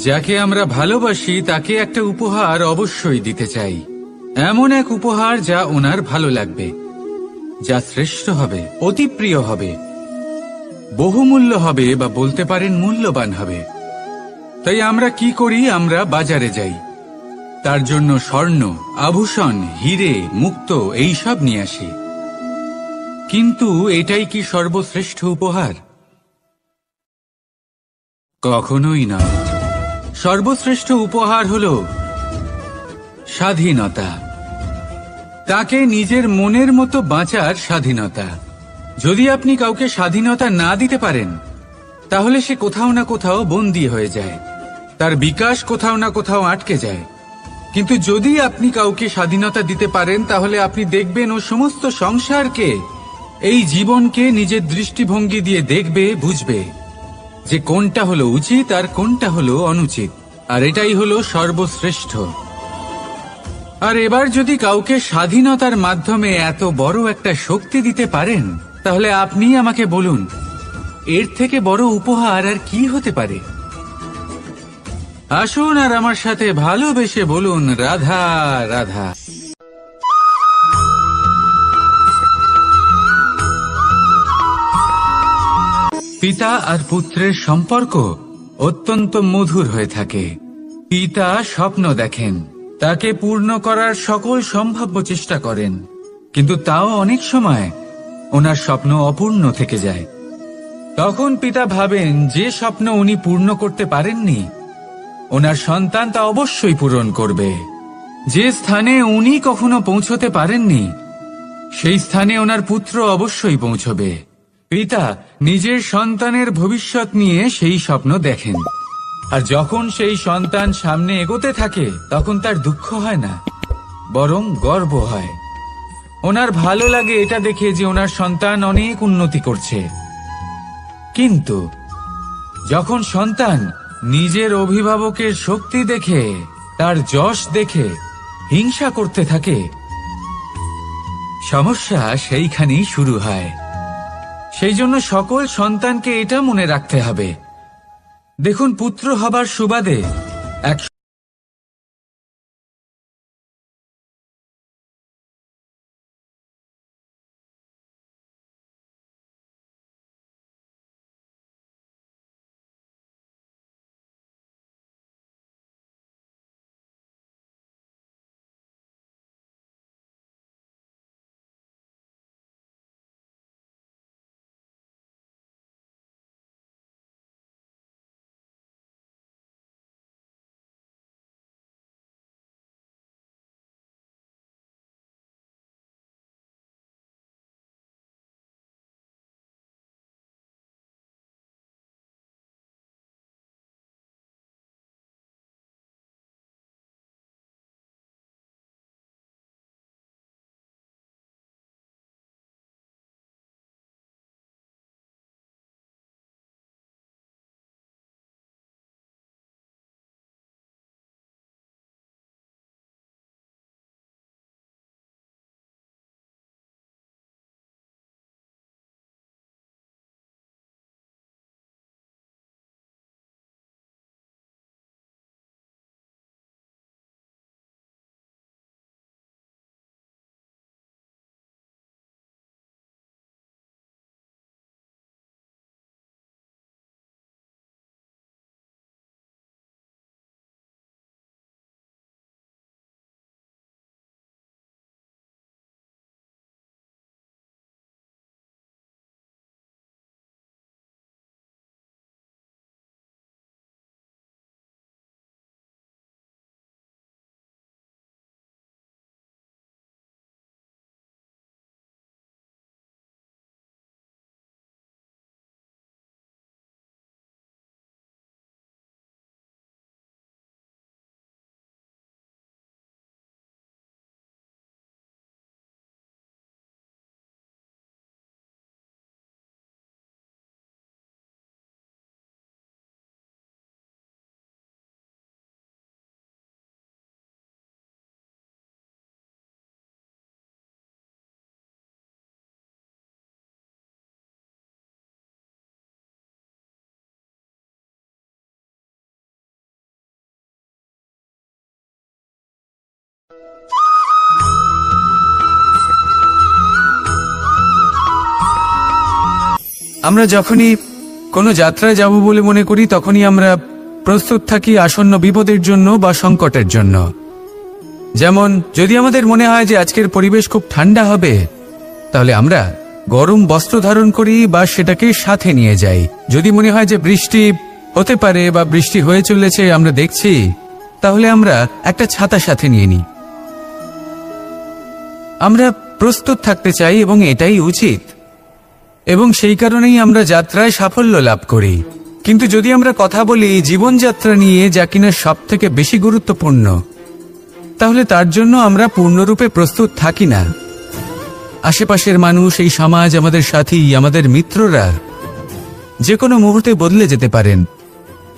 যাকে আমরা ভালোবাসি, তাকে একটা উপহার অবশ্যই দিতে চাই। এমন এক উপহার যা ওনার ভালো লাগবে, যা শ্রেষ্ঠ হবে, অতি প্রিয় হবে, বহুমূল্য হবে, বা বলতে পারেন মূল্যবান হবে। তাই আমরা কি করি? আমরা বাজারে যাই, তার জন্য স্বর্ণ, আভূষণ, হিরে, মুক্তো এইসব নিয়ে আসি। কিন্তু এটাই কি সর্বশ্রেষ্ঠ উপহার? কখনোই না। সর্বশ্রেষ্ঠ উপহার হলো স্বাধীনতা। তাকে নিজের মনের মতো বাঁচার স্বাধীনতা। যদি আপনি কাউকে স্বাধীনতা না দিতে পারেন, তাহলে সে কোথাও না কোথাও বন্দী হয়ে যায়, তার বিকাশ কোথাও না কোথাও আটকে যায়। কিন্তু যদি আপনি কাউকে স্বাধীনতা দিতে পারেন, তাহলে আপনি দেখবেন ও সমস্ত সংসারকে, এই জীবনকে নিজের দৃষ্টিভঙ্গি দিয়ে দেখবে, বুঝবে যে কোনটা হলো উচিত আর কোনটা হলো অনুচিত। আর এটাই হলো সর্বশ্রেষ্ঠ। আর এবার যদি কাউকে স্বাধীনতার মাধ্যমে এত বড় একটা শক্তি দিতে পারেন, তাহলে আপনি আমাকে বলুন, এর থেকে বড় উপহার আর কি হতে পারে? আসুন আর আমার সাথে ভালোবেসে বলুন, রাধা রাধা। পিতা আর পুত্রের সম্পর্ক অত্যন্ত মধুর হয়ে থাকে। পিতা স্বপ্ন দেখেন, তাকে পূর্ণ করার সকল সম্ভাব্য চেষ্টা করেন, কিন্তু তাও অনেক সময় ওনার স্বপ্ন অপূর্ণ থেকে যায়। তখন পিতা ভাবেন যে স্বপ্ন উনি পূর্ণ করতে পারেননি, ওনার সন্তান তা অবশ্যই পূরণ করবে। যে স্থানে উনি কখনো পৌঁছতে পারেননি, সেই স্থানে ওনার পুত্র অবশ্যই পৌঁছবে। পিতা নিজের সন্তানের ভবিষ্যৎ নিয়ে সেই স্বপ্ন দেখেন, আর যখন সেই সন্তান সামনে এগোতে থাকে তখন তার দুঃখ হয় না, বরং গর্ব হয়। ওনার ভালো লাগে এটা দেখে যে ওনার সন্তান অনেক উন্নতি করছে। কিন্তু যখন সন্তান নিজের অভিভাবকের শক্তি দেখে, তার যশ দেখে হিংসা করতে থাকে, সমস্যা সেইখানেই শুরু হয়। সেই জন্য সকল সন্তানকে এটা মনে রাখতে হবে, দেখুন পুত্র হবার সুবাদে এক আমরা যখনই কোনো যাত্রায় যাব বলে মনে করি তখনই আমরা প্রস্তুত থাকি আসন্ন বিপদের জন্য বা সংকটের জন্য। যেমন যদি আমাদের মনে হয় যে আজকের পরিবেশ খুব ঠান্ডা হবে, তাহলে আমরা গরম বস্ত্র ধারণ করি বা সেটাকে সাথে নিয়ে যাই। যদি মনে হয় যে বৃষ্টি হতে পারে বা বৃষ্টি হয়ে চলেছে আমরা দেখছি, তাহলে আমরা একটা ছাতা সাথে নিয়ে নিই। আমরা প্রস্তুত থাকতে চাই এবং এটাই উচিত, এবং সেই কারণেই আমরা যাত্রায় সাফল্য লাভ করি। কিন্তু যদি আমরা কথা বলি জীবনযাত্রা নিয়ে, যা কিনা সব থেকে বেশি গুরুত্বপূর্ণ, তাহলে তার জন্য আমরা পূর্ণরূপে প্রস্তুত থাকি না। আশেপাশের মানুষ, এই সমাজ, আমাদের সাথী, আমাদের মিত্ররা যে কোনো মুহূর্তে বদলে যেতে পারেন।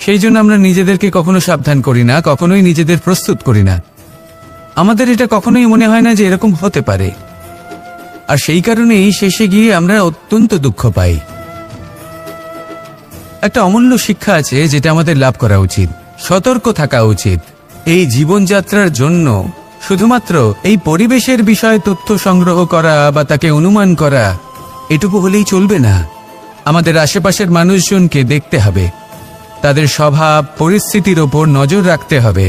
সেই জন্য আমরা নিজেদেরকে কখনো সাবধান করি না, কখনোই নিজেদের প্রস্তুত করি না। আমাদের এটা কখনোই মনে হয় না যে এরকম হতে পারে, আর সেই কারণেই শেষে গিয়ে আমরা অত্যন্ত দুঃখ পাই। একটা অমূল্য শিক্ষা আছে যেটা আমাদের লাভ করা উচিত, সতর্ক থাকা উচিত। এই জীবনযাত্রার জন্য শুধুমাত্র এই পরিবেশের বিষয়ে তথ্য সংগ্রহ করা বা তাকে অনুমান করা এটুকু হলেই চলবে না। আমাদের আশেপাশের মানুষজনকে দেখতে হবে, তাদের স্বভাব পরিস্থিতির ওপর নজর রাখতে হবে।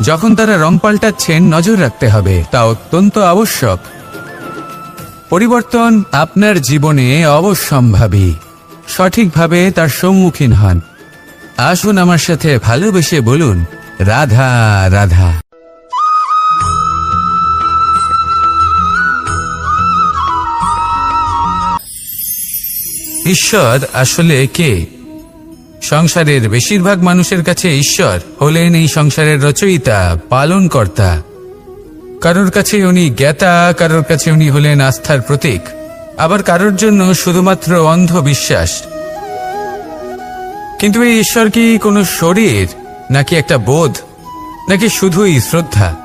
যখন তারা রং পাল্টাচ্ছেন নজর রাখতে হবে, তা অত্যন্ত আবশ্যক। পরিবর্তন আপনার জীবনে অবশ্যম্ভাবী, সঠিকভাবে তার সম্মুখীন হন। আসুন আমার সাথে ভালোবেসে বলুন, রাধা রাধা। ঈশ্বর আসলে কে? সংসারের বেশিরভাগ মানুষের কাছে ঈশ্বর হলেন এই সংসারের রচয়িতা, পালনকর্তা। কারোর কাছে উনি জ্ঞাতা, কারোর কাছে উনি হলেন আস্থার প্রতীক, আবার কারোর জন্য শুধুমাত্র অন্ধ বিশ্বাস। কিন্তু এই ঈশ্বর কি কোনো শরীর, নাকি একটা বোধ, নাকি শুধুই শ্রদ্ধা?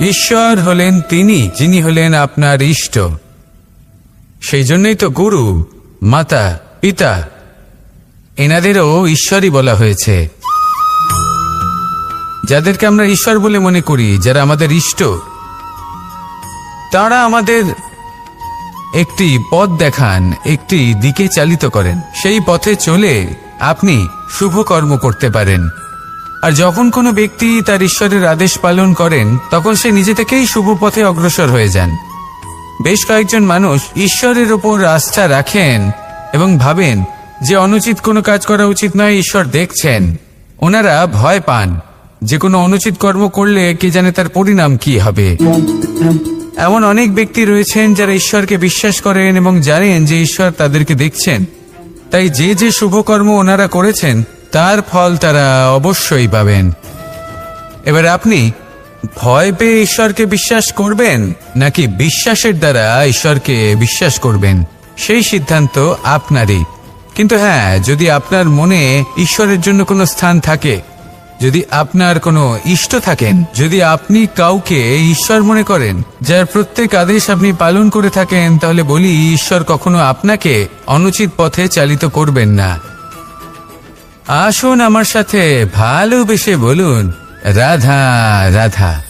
ঈশ্বর হলেন তিনি যিনি হলেন আপনার ইষ্ট। সেই জন্যই তো গুরু, মাতা, পিতা এনাদেরও ঈশ্বরই বলা হয়েছে। যাদেরকে আমরা ঈশ্বর বলে মনে করি, যারা আমাদের ইষ্ট, তারা আমাদের একটি পথ দেখান, একটি দিকে চালিত করেন। সেই পথে চলে আপনি শুভ কর্ম করতে পারেন। আর যখন কোনো ব্যক্তি তার ঈশ্বরের আদেশ পালন করেন, তখন সে নিজে থেকেই শুভ পথে অগ্রসর হয়ে যান। বেশ কয়েকজন মানুষ ঈশ্বরের ওপর আস্থা রাখেন এবং ভাবেন যে অনুচিত কোনো কাজ করা উচিত নয়, ঈশ্বর দেখছেন। ওনারা ভয় পান যে কোনো অনুচিত কর্ম করলে কে জানে তার পরিণাম কি হবে। এমন অনেক ব্যক্তি রয়েছেন যারা ঈশ্বরকে বিশ্বাস করেন এবং জানেন যে ঈশ্বর তাদেরকে দেখছেন, তাই যে যে শুভকর্ম ওনারা করেছেন তার ফল তারা অবশ্যই পাবেন। এবার আপনি ভয় পেয়ে ঈশ্বরকে বিশ্বাস করবেন, নাকি বিশ্বাসের দ্বারা ঈশ্বরকে বিশ্বাস করবেন, সেই সিদ্ধান্ত আপনারই। কিন্তু হ্যাঁ, যদি আপনার মনে ঈশ্বরের জন্য কোনো স্থান থাকে, যদি আপনার কোনো ইষ্ট থাকেন, যদি আপনি কাউকে ঈশ্বর মনে করেন, যার প্রত্যেক আদেশ আপনি পালন করে থাকেন, তাহলে বলি ঈশ্বর কখনো আপনাকে অনুচিত পথে চালিত করবেন না। আসুন আমার সাথে ভালোবেসে বলুন, রাধা রাধা।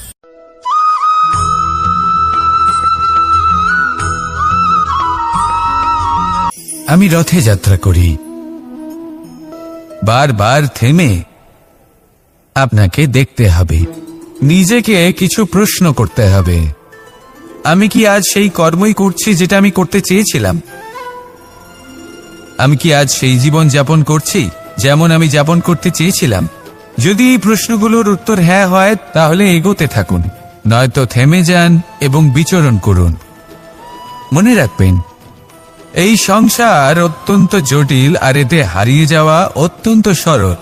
আমি রথে যাত্রা করি। বারবার থেমে আপনাকে দেখতে হবে, নিজেকে কিছু প্রশ্ন করতে হবে। আমি কি আজ সেই কর্মই করছি যেটা আমি করতে চেয়েছিলাম? আমি কি আজ সেই জীবন যাপন করছি যেমন আমি যাপন করতে চেয়েছিলাম? যদি এই প্রশ্নগুলোর উত্তর হ্যাঁ হয়, তাহলে এগোতে থাকুন, নয়তো থেমে যান এবং বিচরণ করুন। মনে রাখবেন, এই সংসার অত্যন্ত জটিল, আর এতে হারিয়ে যাওয়া অত্যন্ত সরল।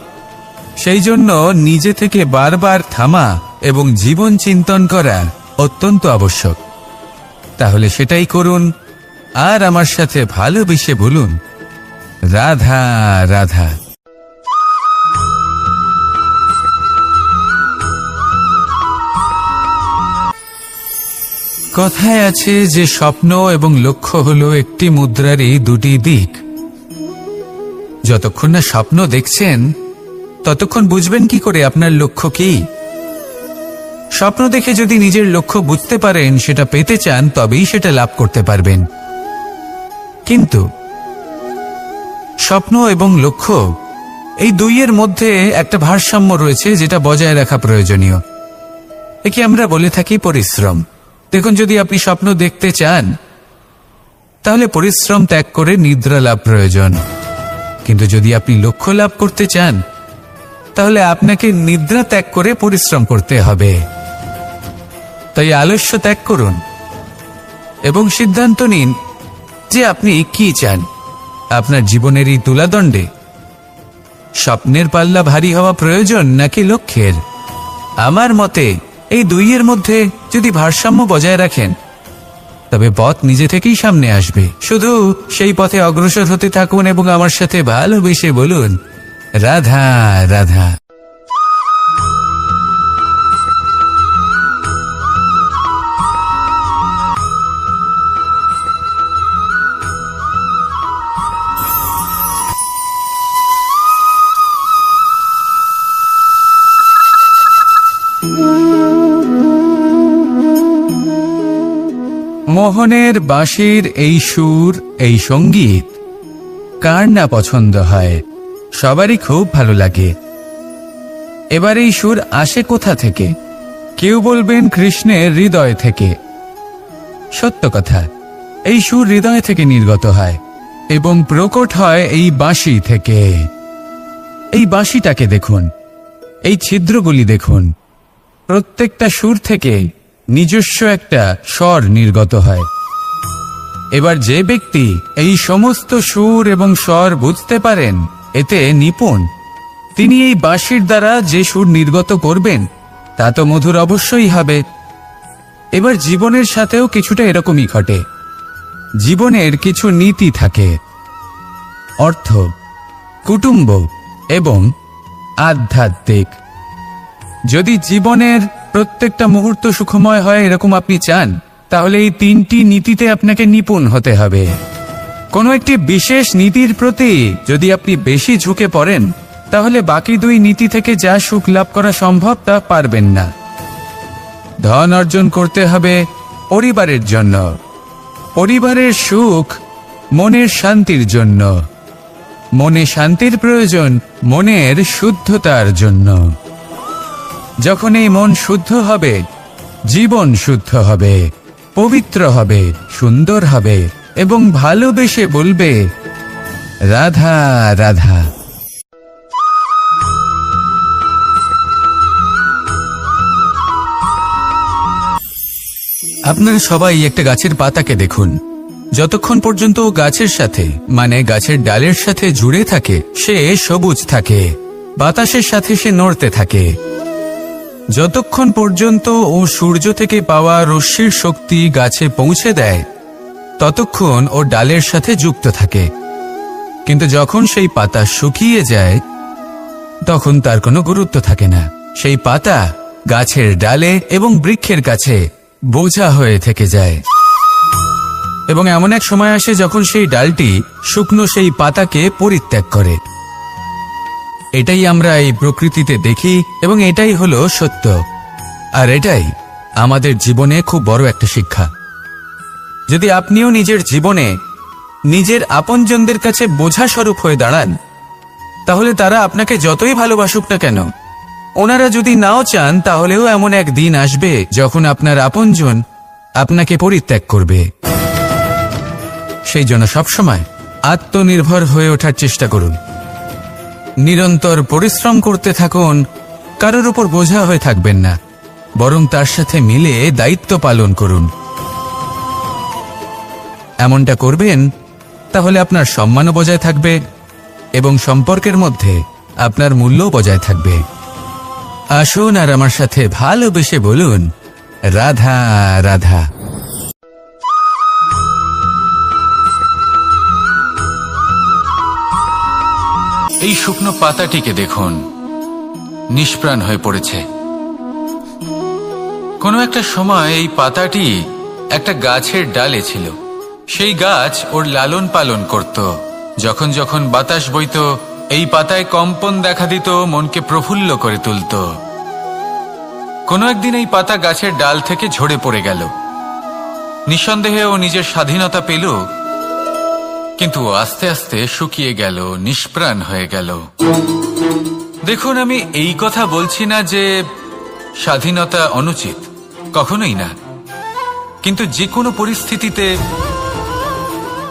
সেই জন্য নিজে থেকে বারবার থামা এবং জীবন চিন্তন করা অত্যন্ত আবশ্যক। তাহলে সেটাই করুন, আর আমার সাথে ভালোবেসে বলুন, রাধা রাধা। কথায় আছে যে স্বপ্ন এবং লক্ষ্য হলো একটি মুদ্রারই দুটি দিক। যতক্ষণ না স্বপ্ন দেখছেন, ততক্ষণ বুঝবেন কি করে আপনার লক্ষ্য কি? স্বপ্ন দেখে যদি নিজের লক্ষ্য বুঝতে পারেন, সেটা পেতে চান, তবেই সেটা লাভ করতে পারবেন। কিন্তু স্বপ্ন এবং লক্ষ্য, এই দুইয়ের মধ্যে একটা ভারসাম্য রয়েছে, যেটা বজায় রাখা প্রয়োজনীয়। একে আমরা বলে থাকি পরিশ্রম। দেখুন, যদি আপনি স্বপ্ন দেখতে চান, তাহলে পরিশ্রম ত্যাগ করে নিদ্রা লাভ প্রয়োজন। কিন্তু যদি আপনি লক্ষ্য লাভ করতে চান, তাহলে আপনাকে নিদ্রা ত্যাগ করে পরিশ্রম করতে হবে। তাই আলস্য ত্যাগ করুন এবং সিদ্ধান্ত নিন যে আপনি কি চান। আপনার জীবনের এই তুলাদণ্ডে স্বপ্নের পাল্লা ভারী হওয়া প্রয়োজন নাকি লক্ষ্যের? আমার মতে এই দুইয়ের মধ্যে যদি ভারসাম্য বজায় রাখেন, তবে পথ নিজে থেকেই সামনে আসবে। শুধু সেই পথে অগ্রসর হতে থাকুন এবং আমার সাথে ভালোবেসে বলুন, রাধা রাধা। মোহনের বাঁশির এই সুর, এই সঙ্গীত কার না পছন্দ হয়? সবারই খুব ভালো লাগে। এবার এই সুর আসে কোথা থেকে? কেউ বলবেন কৃষ্ণের হৃদয় থেকে। সত্য কথা, এই সুর হৃদয় থেকে নির্গত হয় এবং প্রকট হয় এই বাঁশি থেকে। এই বাঁশিটাকে দেখুন, এই ছিদ্রগুলি দেখুন, প্রত্যেকটা সুর থেকে নিজস্ব একটা স্বর নির্গত হয়। এবার যে ব্যক্তি এই সমস্ত সুর এবং স্বর বুঝতে পারেন, এতে নিপুণ, তিনি এই বাঁশির দ্বারা যে সুর নির্গত করবেন তা তো মধুর অবশ্যই হবে। এবার জীবনের সাথেও কিছুটা এরকমই ঘটে। জীবনের কিছু নীতি থাকে, অর্থ, কুটুম্ব এবং আধ্যাত্মিক। যদি জীবনের প্রত্যেকটা মুহূর্ত সুখময় হয় এরকম আপনি চান, তাহলে এই তিনটি নীতিতে আপনাকে নিপুণ হতে হবে। কোনো একটি বিশেষ নীতির প্রতি যদি আপনি বেশি ঝুঁকে পড়েন, তাহলে বাকি দুই নীতি থেকে যা সুখ লাভ করা সম্ভব তা পারবেন না। ধন অর্জন করতে হবে পরিবারের জন্য, পরিবারের সুখ মনের শান্তির জন্য, মনে শান্তির প্রয়োজন মনের শুদ্ধতার জন্য। যখন এই মন শুদ্ধ হবে, জীবন শুদ্ধ হবে, পবিত্র হবে, সুন্দর হবে এবং ভালোবেসে বলবে রাধা রাধা। আপনারা সবাই একটা গাছের পাতাকে দেখুন। যতক্ষণ পর্যন্ত ও গাছের সাথে, মানে গাছের ডালের সাথে জুড়ে থাকে, সে সবুজ থাকে, বাতাসের সাথে সে নড়তে থাকে। যতক্ষণ পর্যন্ত ও সূর্য থেকে পাওয়া রশ্মির শক্তি গাছে পৌঁছে দেয়, ততক্ষণ ও ডালের সাথে যুক্ত থাকে। কিন্তু যখন সেই পাতা শুকিয়ে যায়, তখন তার কোনো গুরুত্ব থাকে না। সেই পাতা গাছের ডালে এবং বৃক্ষের কাছে বোঝা হয়ে থেকে যায়। এবং এমন এক সময় আসে যখন সেই ডালটি শুকনো সেই পাতাকে পরিত্যাগ করে। এটাই আমরা এই প্রকৃতিতে দেখি এবং এটাই হলো সত্য। আর এটাই আমাদের জীবনে খুব বড় একটা শিক্ষা। যদি আপনিও নিজের জীবনে নিজের আপনজনদের কাছে বোঝা স্বরূপ হয়ে দাঁড়ান, তাহলে তারা আপনাকে যতই ভালোবাসুক না কেন, ওনারা যদি নাও চান, তাহলেও এমন এক দিন আসবে যখন আপনার আপনজন আপনাকে পরিত্যাগ করবে। সেই জন্য সবসময় আত্মনির্ভর হয়ে ওঠার চেষ্টা করুন, নিরন্তর পরিশ্রম করতে থাকুন, কারোর উপর বোঝা হয়ে থাকবেন না, বরং তার সাথে মিলে দায়িত্ব পালন করুন। এমনটা করবেন, তাহলে আপনার সম্মানও বজায় থাকবে এবং সম্পর্কের মধ্যে আপনার মূল্যও বজায় থাকবে। আসুন আর আমার সাথে ভালোবেসে বলুন রাধা রাধা। এই শুকনো পাতাটিকে দেখুন, নিষ্প্রাণ হয়ে পড়েছে। কোনো একটা সময় এই পাতাটি একটা গাছের ডালে ছিল। সেই গাছ ওর লালন পালন করত। যখন যখন বাতাস বইত, এই পাতায় কম্পন দেখা দিত, মনকে প্রফুল্ল করে তুলত। কোনো একদিন এই পাতা গাছের ডাল থেকে ঝরে পড়ে গেল। নিঃসন্দেহে ও নিজের স্বাধীনতা পেল, কিন্তু আস্তে আস্তে শুকিয়ে গেল, নিষ্প্রাণ হয়ে গেল। দেখুন, আমি এই কথা বলছি না যে স্বাধীনতা অনুচিত, কখনোই না। কিন্তু যে কোনো পরিস্থিতিতে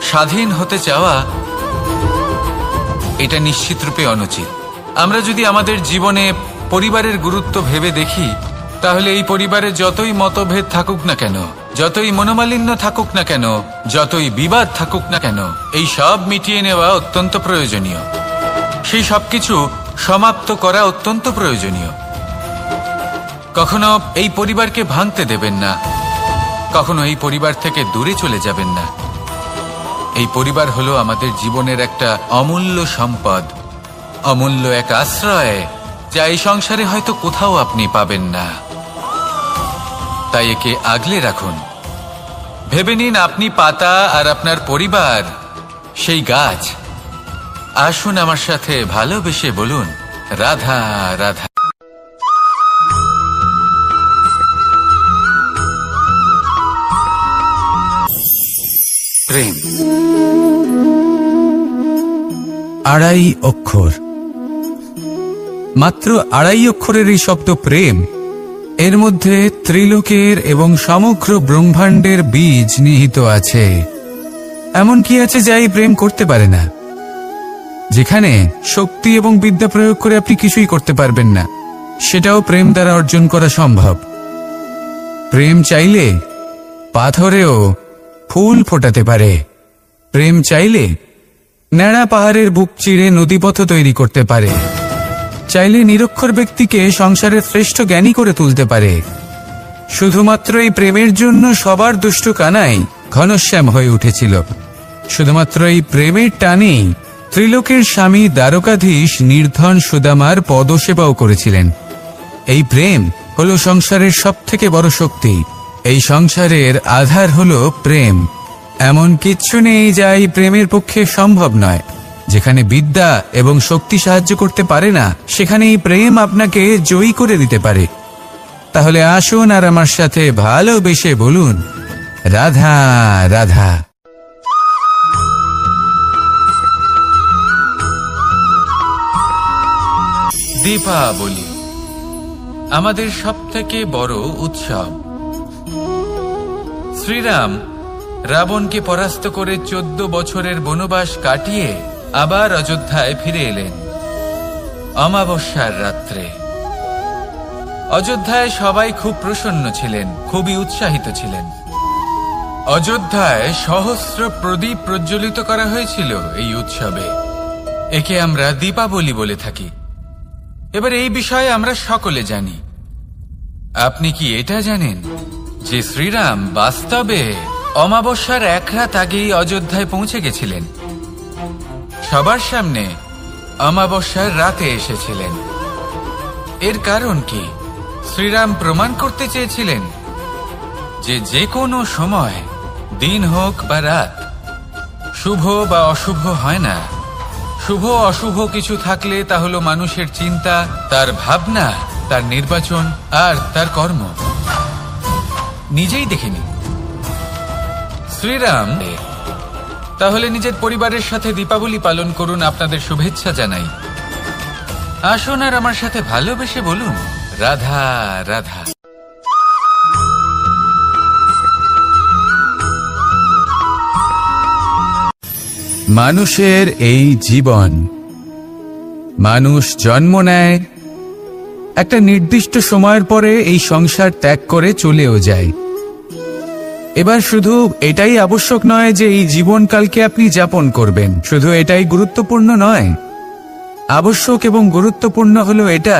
স্বাধীন হতে চাওয়া এটা নিশ্চিতরূপে অনুচিত। আমরা যদি আমাদের জীবনে পরিবারের গুরুত্ব ভেবে দেখি, তাহলে এই পরিবারে যতই মতভেদ থাকুক না কেন, যতই মনোমালিন্য থাকুক না কেন, যতই বিবাদ থাকুক না কেন, এই সব মিটিয়ে নেওয়া অত্যন্ত প্রয়োজনীয়। সেই সবকিছু সমাপ্ত করা অত্যন্ত প্রয়োজনীয়। কখনো এই পরিবারকে ভাঙতে দেবেন না, কখনো এই পরিবার থেকে দূরে চলে যাবেন না। এই পরিবার হলো আমাদের জীবনের একটা অমূল্য সম্পদ, অমূল্য এক আশ্রয়, যা এই সংসারে হয়তো কোথাও আপনি পাবেন না। তাই একে আগলে রাখুন। ভেবে নিন আপনি পাতা আর আপনার পরিবার সেই গাছ। আসুন আমার সাথে ভালোবেসে বলুন রাধা রাধা। প্রেম আড়াই অক্ষর, মাত্র আড়াই অক্ষরের এই শব্দ প্রেম, এর মধ্যে ত্রিলোকের এবং সমগ্র ব্রহ্মাণ্ডের বীজ নিহিত আছে। এমন কি আছে যা এই প্রেম করতে পারে না? যেখানে শক্তি এবং বিদ্যা প্রয়োগ করে আপনি কিছুই করতে পারবেন না, সেটাও প্রেম দ্বারা অর্জন করা সম্ভব। প্রেম চাইলে পাথরেও ফুল ফোটাতে পারে। প্রেম চাইলে ন্যাড়া পাহাড়ের বুক চিরে নদীপথ তৈরি করতে পারে। চাইলে নিরক্ষর ব্যক্তিকে সংসারের শ্রেষ্ঠ জ্ঞানী করে তুলতে পারে। শুধুমাত্র এই প্রেমের জন্য সবার দুষ্টু কানাই ঘনশ্যাম হয়ে উঠেছিল। শুধুমাত্র এই প্রেমের টানেই ত্রিলোকের স্বামী দ্বারকাধীশ নির্ধন সুদামার পদসেবাও করেছিলেন। এই প্রেম হলো সংসারের সবথেকে বড় শক্তি। এই সংসারের আধার হলো প্রেম। এমন কিচ্ছু নেই যা এই প্রেমের পক্ষে সম্ভব নয়। যেখানে বিদ্যা এবং শক্তি সাহায্য করতে পারে না, সেখানে এই প্রেম আপনাকে জয়ী করে দিতে পারে। তাহলে আসুন আর আমার সাথে ভালোবেসে বলুন, রাধা রাধা। দীপাবলি আমাদের সবথেকে বড় উৎসব। শ্রীরাম রাবণকে পরাস্ত করে 14 বছরের বনবাস কাটিয়ে আবার অযোধ্যায় ফিরে এলেন অমাবস্যার রাত্রে। অযোধ্যায় সবাই খুব প্রসন্ন ছিলেন, খুবই উৎসাহিত ছিলেন। অযোধ্যায় সহস্র প্রদীপ প্রজ্বলিত করা হয়েছিল এই উৎসবে। একে আমরা দীপাবলি বলে থাকি। এবার এই বিষয়ে আমরা সকলে জানি। আপনি কি এটা জানেন যে শ্রীরাম বাস্তবে অমাবস্যার এক রাত আগেই অযোধ্যায় পৌঁছে গেছিলেন? সবার সামনে অমাবস্যার রাতে এসেছিলেন। এর কারণ কি? শ্রীরাম প্রমাণ করতে চেয়েছিলেন যে যে কোনো সময়, দিন হোক বা রাত, শুভ বা অশুভ হয় না। শুভ অশুভ কিছু থাকলে তা হলো মানুষের চিন্তা, তার ভাবনা, তার নির্বাচন আর তার কর্ম। নিজেই দেখে নিন। শ্রীরাম তাহলে নিজের পরিবারের সাথে দীপাবলি পালন করুন। আপনাদের শুভেচ্ছা জানাই। আসুন আর আমার সাথে ভালোবেসে বলুন, রাধা রাধা। মানুষের এই জীবন, মানুষ জন্ম নেয়, একটা নির্দিষ্ট সময়ের পরে এই সংসার ত্যাগ করে চলেও যায়। এবার শুধু এটাই আবশ্যক নয় যে এই জীবনকালকে আপনি যাপন করবেন, শুধু এটাই গুরুত্বপূর্ণ নয়। আবশ্যক এবং গুরুত্বপূর্ণ হলো এটা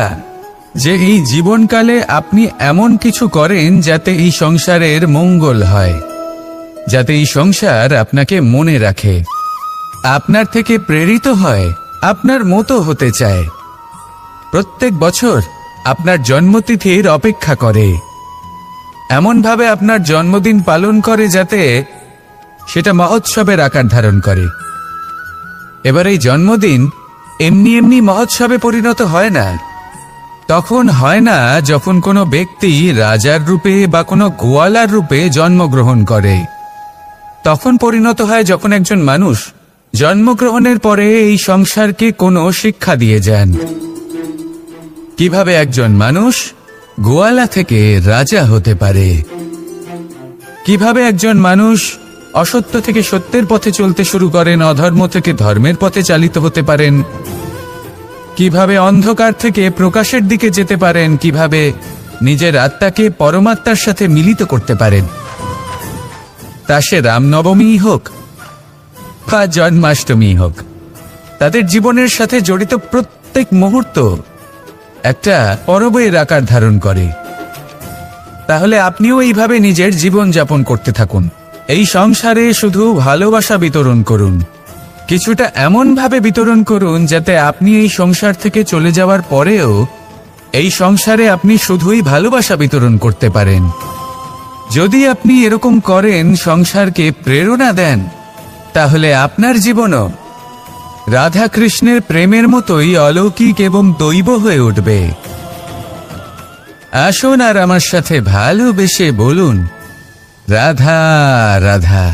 যে এই জীবনকালে আপনি এমন কিছু করেন যাতে এই সংসারের মঙ্গল হয়, যাতে এই সংসার আপনাকে মনে রাখে, আপনার থেকে প্রেরিত হয়, আপনার মতো হতে চায়। প্রত্যেক বছর আপনার জন্মতিথির অপেক্ষা করে, এমনভাবে আপনার জন্মদিন পালন করে যাতে সেটা মহোৎসবের আকার ধারণ করে। এবার এই জন্মদিন এমনি এমনি মহোৎসবে পরিণত হয় না। তখন হয় না যখন কোনো ব্যক্তি রাজার রূপে বা কোনো গোয়ালার রূপে জন্মগ্রহণ করে। তখন পরিণত হয় যখন একজন মানুষ জন্মগ্রহণের পরে এই সংসারকে কোনো শিক্ষা দিয়ে যান। কিভাবে একজন মানুষ গোয়ালা থেকে রাজা হতে পারে, কিভাবে একজন মানুষ অসত্য থেকে সত্যের পথে চলতে শুরু করেন, অধর্ম থেকে ধর্মের পথে চালিত হতে পারেন, কিভাবে অন্ধকার থেকে প্রকাশের দিকে যেতে পারেন, কিভাবে নিজের আত্মাকে পরমাত্মার সাথে মিলিত করতে পারেন। তা সে রামনবমী হোক বা জন্মাষ্টমী হোক, তাদের জীবনের সাথে জড়িত প্রত্যেক মুহূর্ত একটা পরবের আকার ধারণ করে। তাহলে আপনিও এইভাবে নিজের জীবন যাপন করতে থাকুন। এই সংসারে শুধু ভালোবাসা বিতরণ করুন, কিছুটা এমন ভাবে বিতরণ করুন যাতে আপনি এই সংসার থেকে চলে যাওয়ার পরেও এই সংসারে আপনি শুধুই ভালোবাসা বিতরণ করতে পারেন। যদি আপনি এরকম করেন, সংসারকে প্রেরণা দেন, তাহলে আপনার জীবনও রাধা কৃষ্ণের প্রেমের মতোই অলৌকিক এবং দৈব হয়ে উঠবে। আসুন আর আমার সাথে ভালোবেসে বলুন, রাধা রাধা।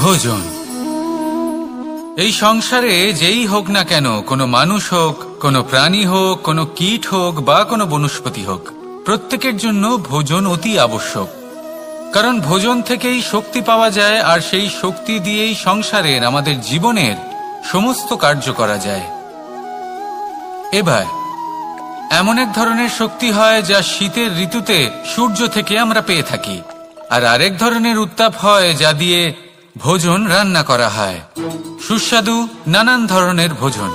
ভোজন এই সংসারে যেই হোক না কেন, কোনো মানুষ হোক, কোনো প্রাণী হোক, কোনো কীট হোক বা কোনো বনস্পতি হোক, প্রত্যেকের জন্য ভোজন অতি আবশ্যক। কারণ ভোজন থেকেই শক্তি পাওয়া যায়, আর সেই শক্তি দিয়েই সংসারের, আমাদের জীবনের সমস্ত কার্য করা যায়। এবার এমন এক ধরনের শক্তি হয় যা শীতের ঋতুতে সূর্য থেকে আমরা পেয়ে থাকি, আর আরেক ধরনের উত্তাপ হয় যা দিয়ে ভোজন রান্না করা হয়, সুস্বাদু নানান ধরনের ভোজন।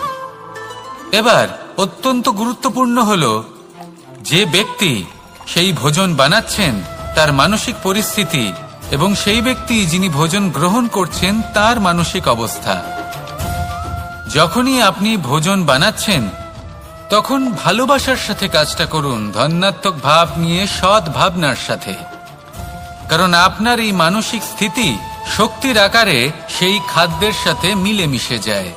এবার অত্যন্ত গুরুত্বপূর্ণ হলো যে ব্যক্তি সেই ভোজন বানাচ্ছেন তার মানসিক পরিস্থিতি এবং সেই ব্যক্তি যিনি ভোজন গ্রহণ করছেন তার মানসিক অবস্থা। যখনই আপনি ভোজন বানাচ্ছেন তখন ভালোবাসার সাথে কাজটা করুন, ধন্যাত্মক ভাব নিয়ে, সৎ ভাবনার সাথে, কারণ আপনার এই মানসিক স্থিতি শক্তির আকারে সেই খাদ্যের সাথে মিলেমিশে যায়।